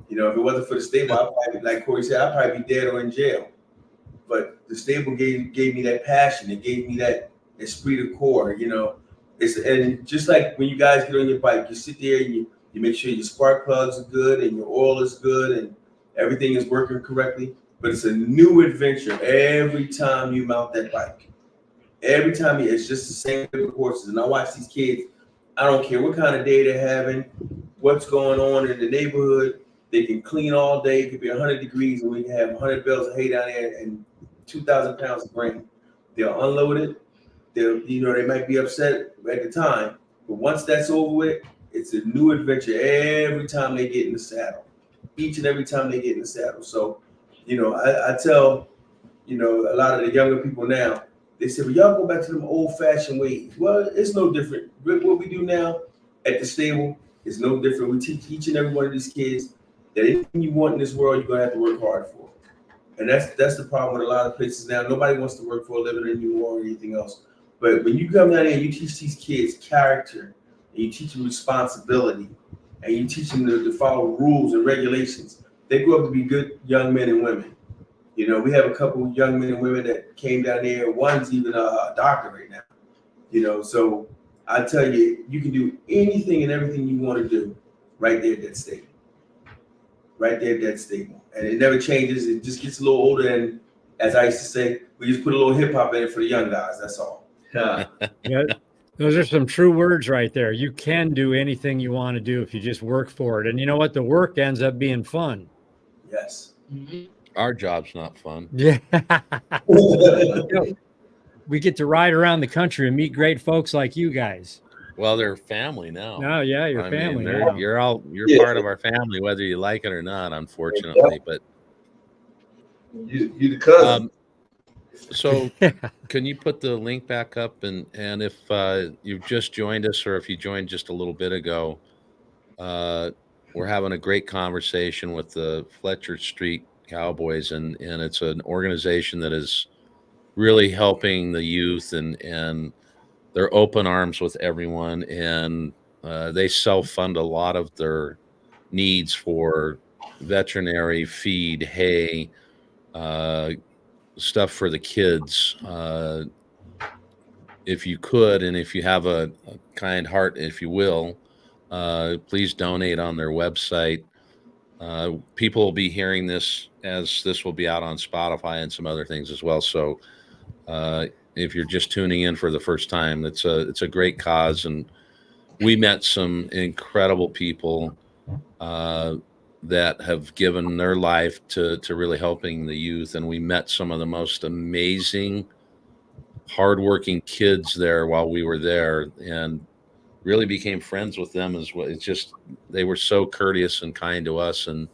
You know, if it wasn't for the stable, I'd probably, like Corey said, I'd probably be dead or in jail. But the stable gave me that passion. It gave me that esprit de corps, you know. And just like when you guys get on your bike, you sit there and you make sure your spark plugs are good and your oil is good and everything is working correctly. But it's a new adventure every time you mount that bike. Every time it's just the same with horses. And I watch these kids I don't care what kind of day they're having, what's going on in the neighborhood. They can clean all day. It could be 100 degrees, and we can have 100 bales of hay down there and 2,000 pounds of grain. They'll unload it. They might be upset at the time, but once that's over with, it's a new adventure every time they get in the saddle. Each and every time they get in the saddle. So, I tell, a lot of the younger people now, they say, well, y'all go back to them old-fashioned ways. Well, it's no different. What we do now at the stable is no different. We teach each and every one of these kids that anything you want in this world, you're going to have to work hard for. And that's the problem with a lot of places now. Nobody wants to work for a living anymore or anything else. But when you come down here and you teach these kids character, and you teach them responsibility, and you teach them to follow rules and regulations, they grow up to be good young men and women. We have a couple of young men and women that came down there. One's even a doctor right now. So I tell you, you can do anything and everything you want to do right there at that stable. Right there at that stable. And it never changes. It just gets a little older. And as I used to say, we just put a little hip hop in it for the young guys. That's all. Yeah, those are some true words right there. You can do anything you want to do if you just work for it. And you know what? The work ends up being fun. Yes. Mhm. Our job's not fun. Yeah. We get to ride around the country and meet great folks like you guys. Well, they're family now. Oh, yeah, your family. Now. You're part of our family, whether you like it or not, unfortunately. But You the cousin. so can you put the link back up? And if you've just joined us, or if you joined just a little bit ago, we're having a great conversation with the Fletcher Street Cowboys, and it's an organization that is really helping the youth, and they're open arms with everyone, and they self-fund a lot of their needs for veterinary, feed, hay, stuff for the kids. If you could, and if you have a kind heart, if you will, please donate on their website. People will be hearing this as this will be out on Spotify and some other things as well. So if you're just tuning in for the first time, it's a great cause. And we met some incredible people that have given their life to really helping the youth. And we met some of the most amazing, hardworking kids there while we were there, and really became friends with them as well. It's just, they were so courteous and kind to us. And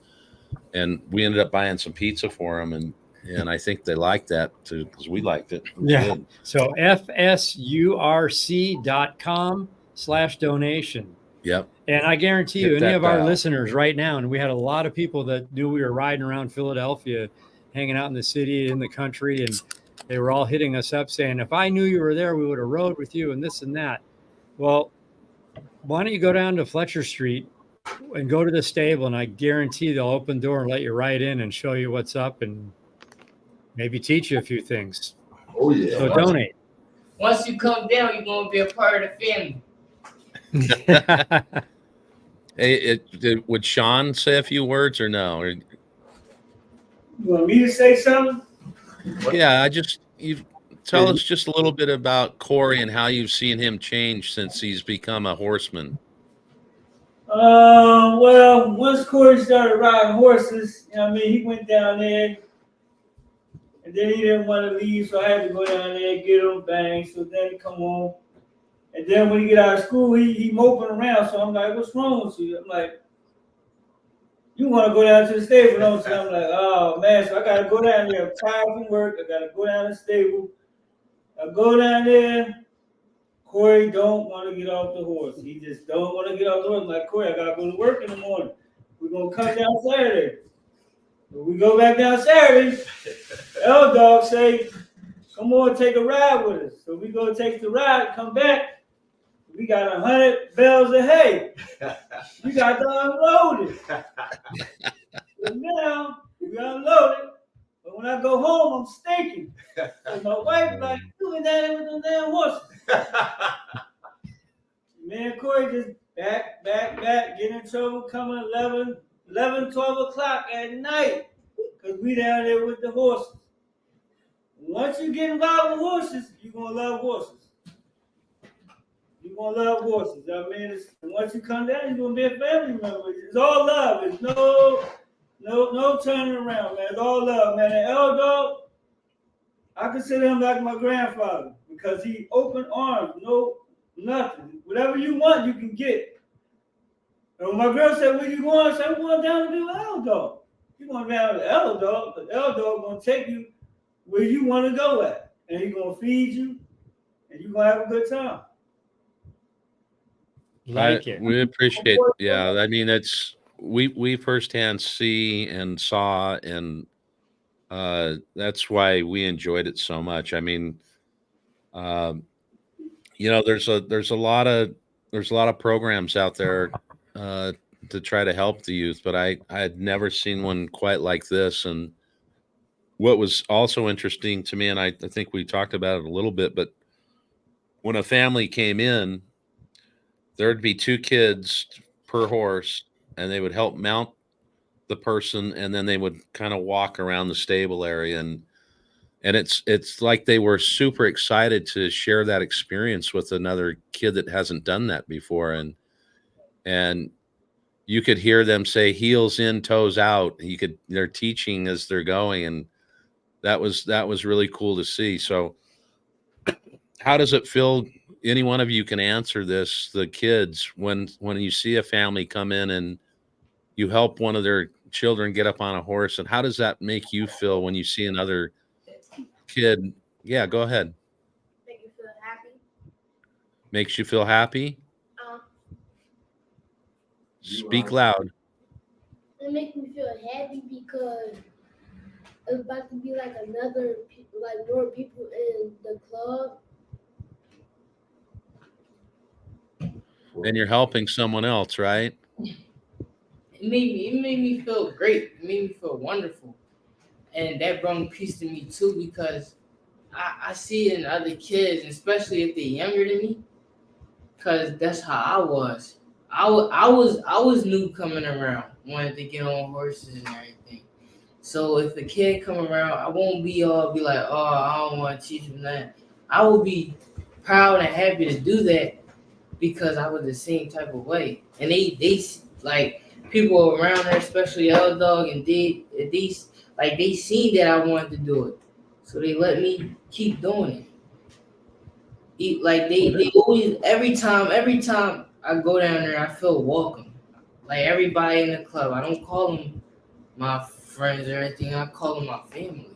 we ended up buying some pizza for them. And I think they liked that too, because we liked it. It was good. So FSURC.com/donation. Yep. And I guarantee you, Hit any that of our dial. listeners right now, and we had a lot of people that knew we were riding around Philadelphia, hanging out in the city, in the country, and they were all hitting us up saying, if I knew you were there, we would have rode with you and this and that. Well, why don't you go down to Fletcher Street and go to the stable, and I guarantee they'll open the door and let you ride in and show you what's up and maybe teach you a few things. Oh yeah. So donate. Once you come down, you're gonna be a part of the family. Hey, would Sean say a few words or no? Or, You want me to say something? yeah, you tell us just a little bit about Corey and how you've seen him change since he's become a horseman. Well, once Corey started riding horses, he went down there, and then he didn't want to leave, so I had to go down there and get him, bang. So then he come home, and then when he get out of school, he moping around. So I'm like, what's wrong with you? I'm like, you want to go down to the stable, don't you? I'm like, oh man, so I got to go down there. I'm tired from work. I got to go down to the stable. I go down there. Corey don't want to get off the horse. He just don't want to get off the horse. I'm like, Corey, I got to go to work in the morning. We're going to come down Saturday. When we go back down Saturday, Eldog say, come on, take a ride with us. So we go take the ride, come back. We got 100 bales of hay. We got to unload it. So now we unload it. But when I go home, I'm stinking. So my wife like, you went down there with them damn horses. Man, Corey just back, get in trouble coming 11, 12 o'clock at night. Because we down there with the horses. Once you get involved with horses, you're going to love horses. You're gonna love horses. I mean, once you come down, you're gonna be a family member. It's all love. It's no turning around, man. It's all love, man. And Eldog, I consider him like my grandfather because he open arms, no nothing. Whatever you want, you can get. And when my girl said, "Where you going?" I said, "I'm going down to be with Eldog." You going down to Eldog, but Eldog gonna take you where you want to go at, and he's gonna feed you, and you're gonna have a good time. Like it. We appreciate. Yeah, I mean, it's we firsthand see and saw, and that's why we enjoyed it so much. I mean, you know, there's a lot of programs out there to try to help the youth, but I had never seen one quite like this. And what was also interesting to me, and I think we talked about it a little bit, but when a family came in, there'd be 2 kids per horse, and they would help mount the person, and then they would kind of walk around the stable area, and it's like they were super excited to share that experience with another kid that hasn't done that before, and you could hear them say heels in, toes out. They're teaching as they're going, and that was really cool to see. So how does it feel? Any one of you can answer this. The kids, when you see a family come in and you help one of their children get up on a horse, and how does that make you feel when you see another kid? Yeah, go ahead. Make you feel happy. Makes you feel happy? Speak loud. It makes me feel happy because it's about to be like more people in the club. And you're helping someone else, right? It made me feel great. It made me feel wonderful. And that brought peace to me too, because I see it in other kids, especially if they're younger than me, because that's how I was. I was new coming around, wanted to get on horses and everything. So if a kid come around, I won't be like, oh, I don't want to teach him that. I will be proud and happy to do that because I was the same type of way. And they like people around there, especially Eldog, and they seen that I wanted to do it, so they let me keep doing it. Like they always every time I go down there, I feel welcome. Like everybody in the club, I don't call them my friends or anything. I call them my family.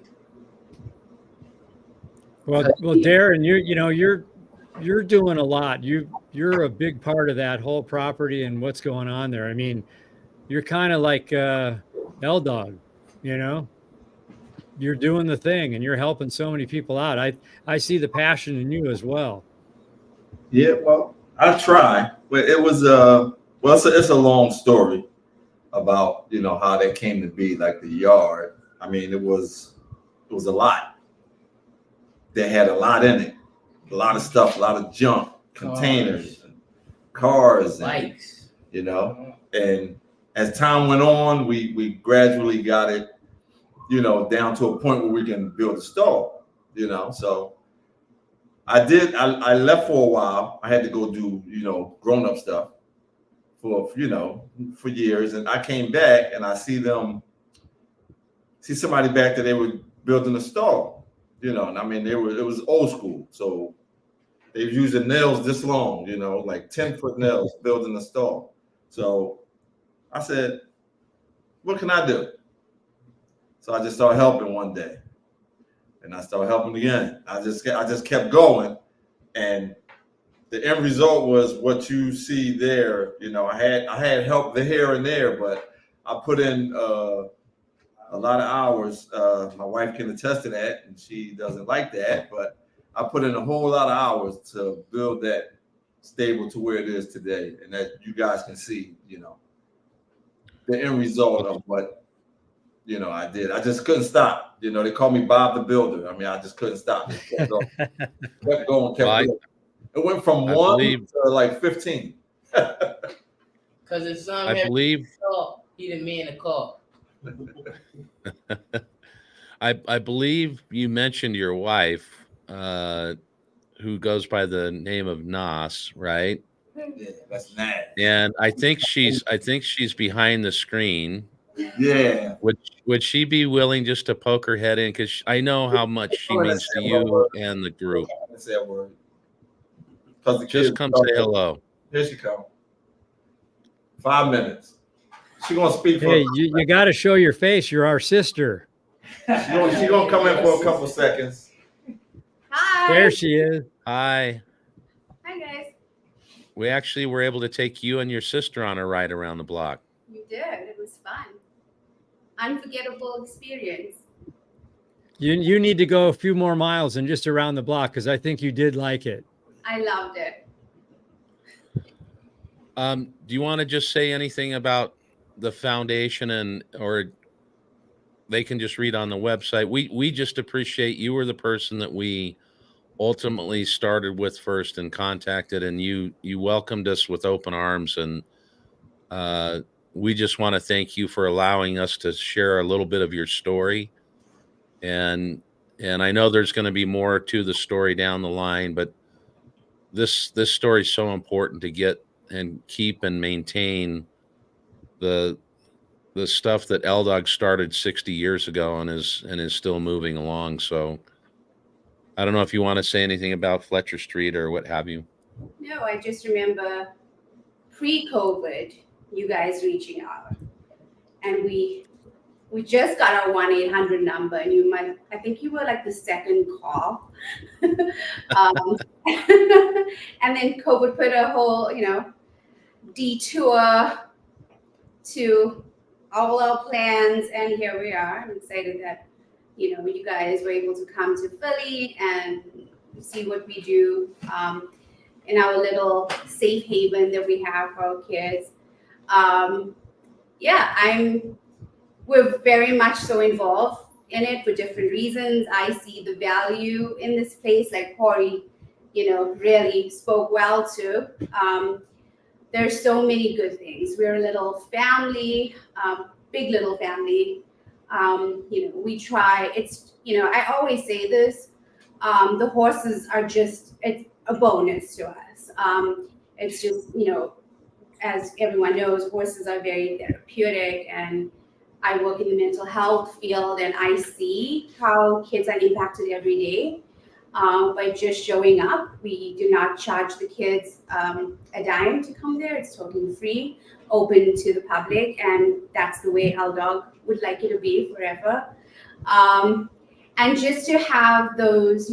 Well, Darrin, you're doing a lot. You're a big part of that whole property and what's going on there. I mean, you're kind of like Eldog, you know. You're doing the thing and you're helping so many people out. I see the passion in you as well. Yeah, well, I try, but it was it's a long story about how that came to be, like the yard. I mean, it was a lot. They had a lot in it, a lot of stuff, a lot of junk, containers, cars, bikes, and as time went on, we gradually got it, down to a point where we can build a stall, so I left for a while. I had to go do, grown-up stuff for years. And I came back and I see somebody back there, they were building a stall, and I mean, it was old school. So they were using nails this long, like 10-foot nails building a stall. So I said, what can I do? So I just started helping one day. And I started helping again. I just kept going, and the end result was what you see there. I had help here and there, but I put in a lot of hours. My wife can attest to that, and she doesn't like that, but I put in a whole lot of hours to build that stable to where it is today, and that you guys can see, the end result of what. I did. I just couldn't stop. They call me Bob the Builder. I mean, I just couldn't stop. It kept going, kept going. It went from 1 to like 15. Because his son he the man to call. I believe you mentioned your wife. who goes by the name of Nas, right? Yeah, that's nice. And I think she's behind the screen. Yeah. Would she be willing just to poke her head in? Because I know how much she means to you and the group. Let's say a word. Because the Just kids come know. say hello. Here she come. 5 minutes. She gonna speak for. Hey, you got to show your face. You're our sister. She gonna come in for a couple seconds. Hi. There she is. Hi. Hi, guys. We actually were able to take you and your sister on a ride around the block. You did. It was fun. Unforgettable experience. You need to go a few more miles than just around the block, because I think you did like it. I loved it. Do you want to just say anything about the foundation, or they can just read on the website? We just appreciate you were the person that we ultimately started with first and contacted, and you welcomed us with open arms, and we just want to thank you for allowing us to share a little bit of your story. And I know there's going to be more to the story down the line, but this story is so important to get and keep and maintain the stuff that Eldog started 60 years ago and is still moving along. So I don't know if you want to say anything about Fletcher Street or what have you. No, I just remember pre-COVID, you guys reaching out, and we just got our 1-800 number, and I think you were like the second call. And then COVID put a whole, detour to all our plans, and here we are. I'm excited that, you guys were able to come to Philly and see what we do in our little safe haven that we have for our kids. We're very much so involved in it for different reasons. I see the value in this place, like Corey, really spoke well to. There's so many good things. We're a little family, big little family. We try, I always say this, the horses are it's a bonus to us. It's just, as everyone knows, horses are very therapeutic, and I work in the mental health field, and I see how kids are impacted every day by just showing up. We do not charge the kids a dime to come there. It's totally free, open to the public, and that's the way Eldog would like it to be forever. And just to have those,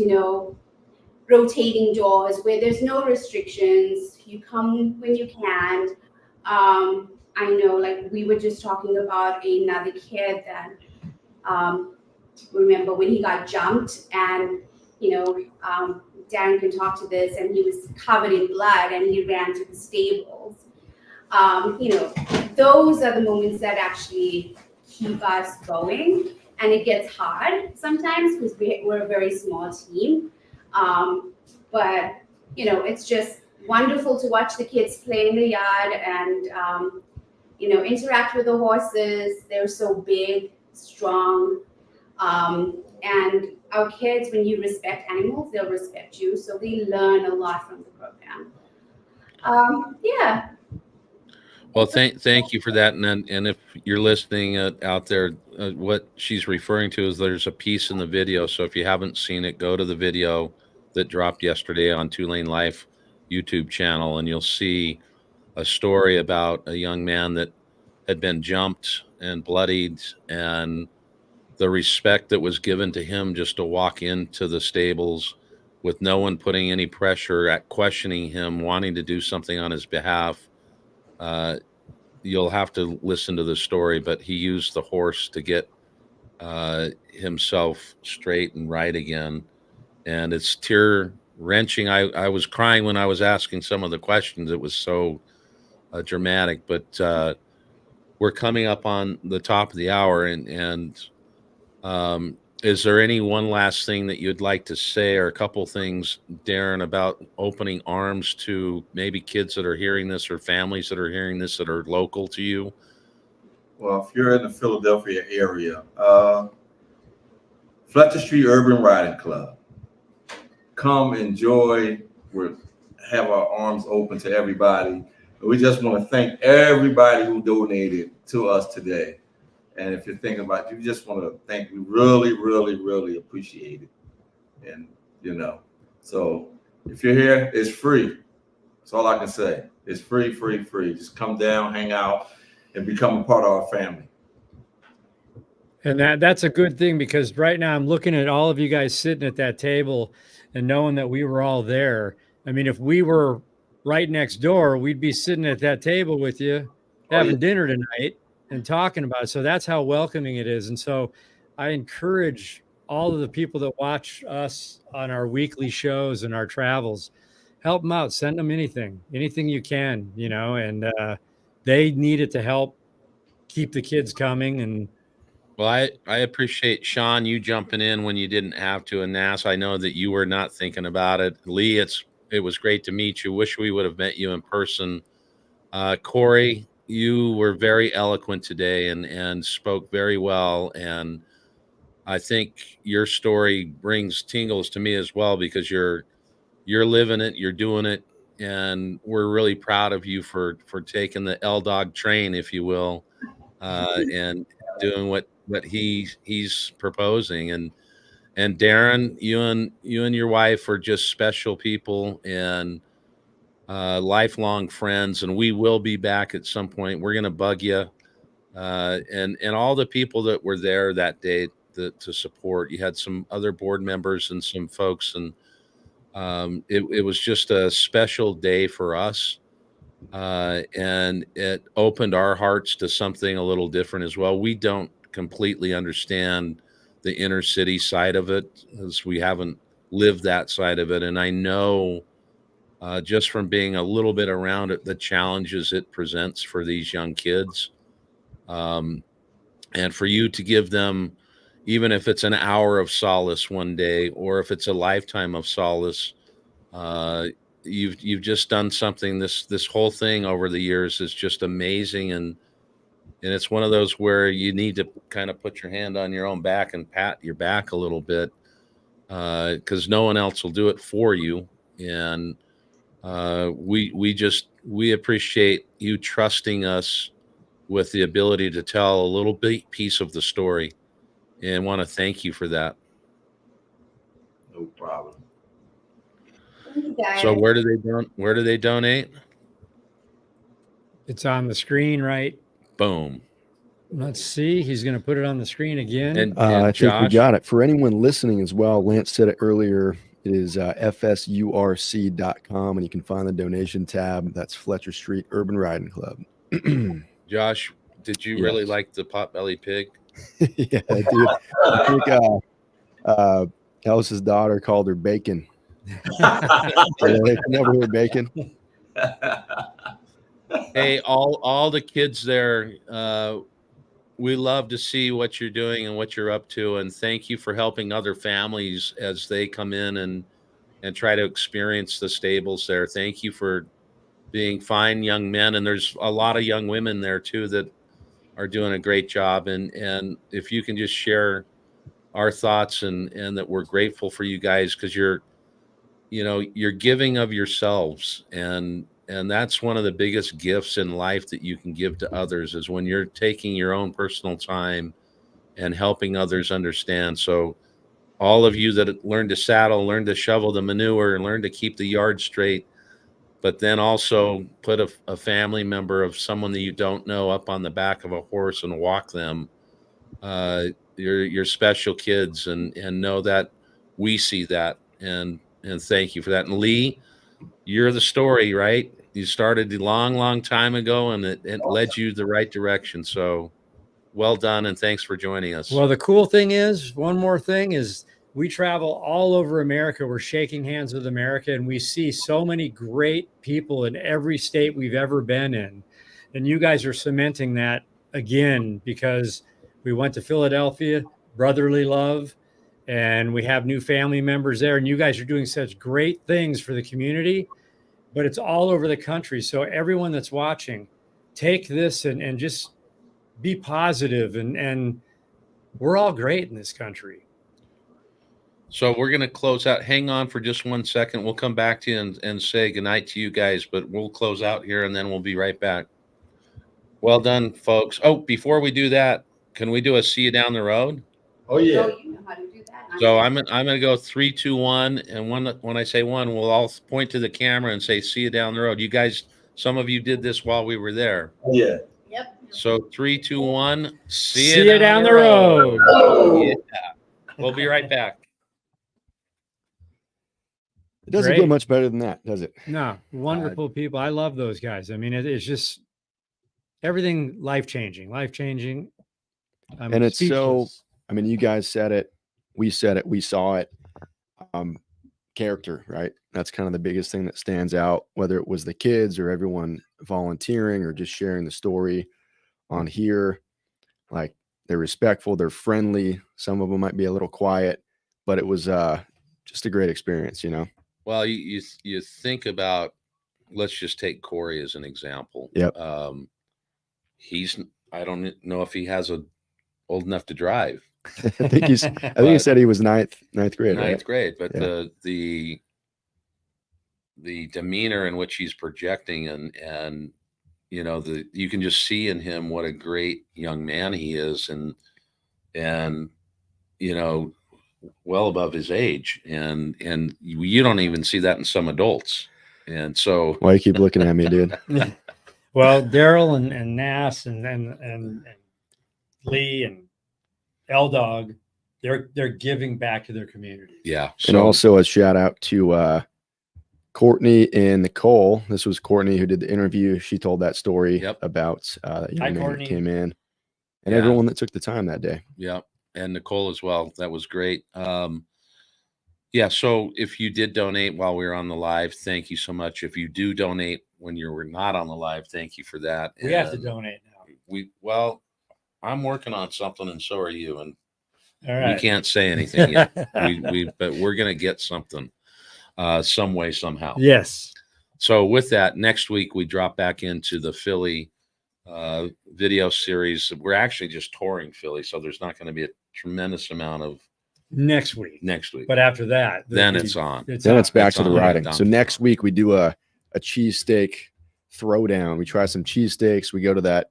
rotating doors where there's no restrictions, you come when you can. I know, like, we were just talking about another kid that remember when he got jumped, and Darrin can talk to this, and he was covered in blood and he ran to the stables. Those are the moments that actually keep us going, and it gets hard sometimes because we're a very small team. But it's just wonderful to watch the kids play in the yard and interact with the horses. They're so big, strong, and our kids, when you respect animals, they'll respect you. So we learn a lot from the program. Well, thank you for that. And if you're listening out there, what she's referring to is there's a piece in the video. So if you haven't seen it, go to the video that dropped yesterday on 2LaneLIVE YouTube channel, and you'll see a story about a young man that had been jumped and bloodied, and the respect that was given to him just to walk into the stables with no one putting any pressure at questioning him, wanting to do something on his behalf. You'll have to listen to the story, but he used the horse to get himself straight and right again. And it's tear wrenching. I was crying when I was asking some of the questions. It was so dramatic, but we're coming up on the top of the hour, and is there any one last thing that you'd like to say, or a couple things, Darrin, about opening arms to maybe kids that are hearing this or families that are hearing this that are local to you? Well, if you're in the Philadelphia area, Fletcher Street Urban Riding Club, come enjoy. We have our arms open to everybody. We just want to thank everybody who donated to us today. And if you're thinking about it, you just want to thank, we really, really, really appreciate it. And, you know, so if you're here, it's free. That's all I can say. It's free, free, free. Just come down, hang out, and become a part of our family. And that's a good thing, because right now I'm looking at all of you guys sitting at that table and knowing that we were all there. I mean, if we were right next door, we'd be sitting at that table with you, having dinner tonight and talking about it. So that's how welcoming it is. And so I encourage all of the people that watch us on our weekly shows and our travels, help them out, send them anything you can, you know, and they need it to help keep the kids coming. And well, I appreciate, Sean, you jumping in when you didn't have to. And Nas, I know that you were not thinking about it. Lee, it was great to meet you. Wish we would have met you in person. Corey, you were very eloquent today and spoke very well. And I think your story brings tingles to me as well, because you're living it, you're doing it, and we're really proud of you for taking the Eldog train, if you will, and doing what he's proposing. And Darrin, you and your wife are just special people and lifelong friends, and we will be back at some point. We're going to bug you, and all the people that were there that day to support. You had some other board members and some folks, and it was just a special day for us, and it opened our hearts to something a little different as well. We don't completely understand the inner city side of it, as we haven't lived that side of it. And I know just from being a little bit around it, the challenges it presents for these young kids. And for you to give them, even if it's an hour of solace one day, or if it's a lifetime of solace, you've just done something. This whole thing over the years is just amazing. And it's one of those where you need to kind of put your hand on your own back and pat your back a little bit, because no one else will do it for you. And we appreciate you trusting us with the ability to tell a little bit piece of the story, and want to thank you for that. No problem. So where do they donate? it's on the screen, right? Boom. Let's see. He's going to put it on the screen again. And I think we Josh, got it. For anyone listening as well, Lance said it earlier, it is FSURC.com, and you can find the donation tab. That's Fletcher Street Urban Riding Club. Josh, did you really like the Potbelly Pig? Yeah, dude. I think Ellis's daughter called her Bacon. They can never hear bacon. Hey, all the kids there, we love to see what you're doing and what you're up to, and thank you for helping other families as they come in and try to experience the stables there. Thank you for being fine young men, and there's a lot of young women there too that are doing a great job. And if you can just share our thoughts and that we're grateful for you guys, because you're giving of yourselves, and that's one of the biggest gifts in life that you can give to others, is when you're taking your own personal time and helping others understand. So all of you that learn to saddle, learn to shovel the manure, and learn to keep the yard straight, but then also put a family member of someone that you don't know up on the back of a horse and walk them. You're special kids, and know that we see that, and thank you for that. And Lee, you're the story, right? You started a long time ago, and it led you the right direction. So well done, and thanks for joining us. Well, the cool thing is, one more thing is, we travel all over America. We're shaking hands with America, and we see so many great people in every state we've ever been in. And you guys are cementing that again, because we went to Philadelphia, brotherly love, and we have new family members there. And you guys are doing such great things for the community, but it's all over the country. So everyone that's watching, take this and just be positive, and we're all great in this country. So we're going to close out. Hang on for just 1 second. We'll come back to you and say goodnight to you guys, but we'll close out here and then we'll be right back. Well done, folks. Oh, before we do that, can we do a see you down the road? Oh yeah. Oh, you know how to do that. So I'm going to go 3, 2, 1. And when I say 1, we'll all point to the camera and say, see you down the road. You guys, some of you did this while we were there. Oh yeah. Yep. So 3, 2, 1. See you down the road. Yeah. We'll be right back. It doesn't Great. get much better than that, does it? No, wonderful people. I love those guys. I mean, it's just everything life-changing. I'm And it's so, speechless. I mean, you guys said it, we saw it. Character, right? That's kind of the biggest thing that stands out, whether it was the kids or everyone volunteering or just sharing the story on here. Like, they're respectful, they're friendly. Some of them might be a little quiet, but it was just a great experience, you know? Well, you think about, let's just take Corey as an example. Yep. I don't know if he has old enough to drive. I think he said he was ninth grade. Ninth Right? grade, but Yeah. the demeanor in which he's projecting and you know, you can just see in him what a great young man he is, and you know, well above his age, and you don't even see that in some adults. And so, Why you keep looking at me, dude? Well, Daryl and Nass and Lee and Eldog, they're giving back to their community. yeah. And also a shout out to Courtney and Nicole. This was Courtney who did the interview. She told that story about that young man Courtney. that came in, and Yeah. everyone that took the time that day. Yeah, and Nicole as well. That was great. Yeah, so if you did donate while we were on the live, thank you so much. If you do donate when you were not on the live, thank you for that. We have to And donate now. well, I'm working on something, and so are you. And All right. we can't say anything yet. But we're gonna get something, some way, somehow. Yes. So with that, next week we drop back into the Philly video series. We're actually just touring Philly, so there's not going to be a tremendous amount of Next week. But after that, then it's on. Then it's back It's to the on. riding. Done. So next week we do a cheesesteak throwdown. We try some cheesesteaks. We go to that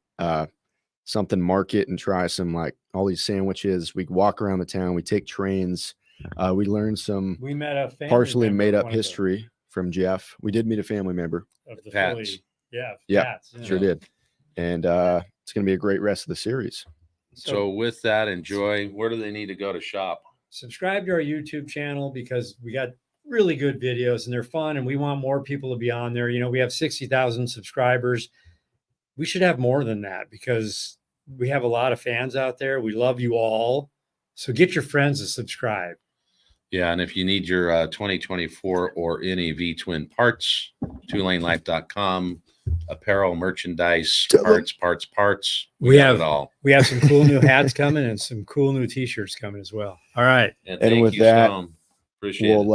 something market and try some, like, all these sandwiches. We walk around the town. We take trains. We learn some We met a family partially member made of up one of the- history from Jeff. We did meet a family member. of the Pats. Philly. Yeah. Yeah, Pats, Sure did. And it's going to be a great rest of the series. So with that, enjoy. Where do they need to go to shop? Subscribe to our YouTube channel because we got really good videos and they're fun and we want more people to be on there. You know, we have 60,000 subscribers. We should have more than that because we have a lot of fans out there. We love you all. So get your friends to subscribe. Yeah, and if you need your 2024 or any V-twin parts, 2LaneLIVE.com, apparel, merchandise, parts. We got have it all. We have some cool new hats coming and some cool new t-shirts coming as well. All right. And And thank with you, that, Stone. Appreciate it.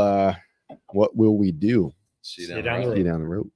what will we do? See you See you down down the the road. See you down the road.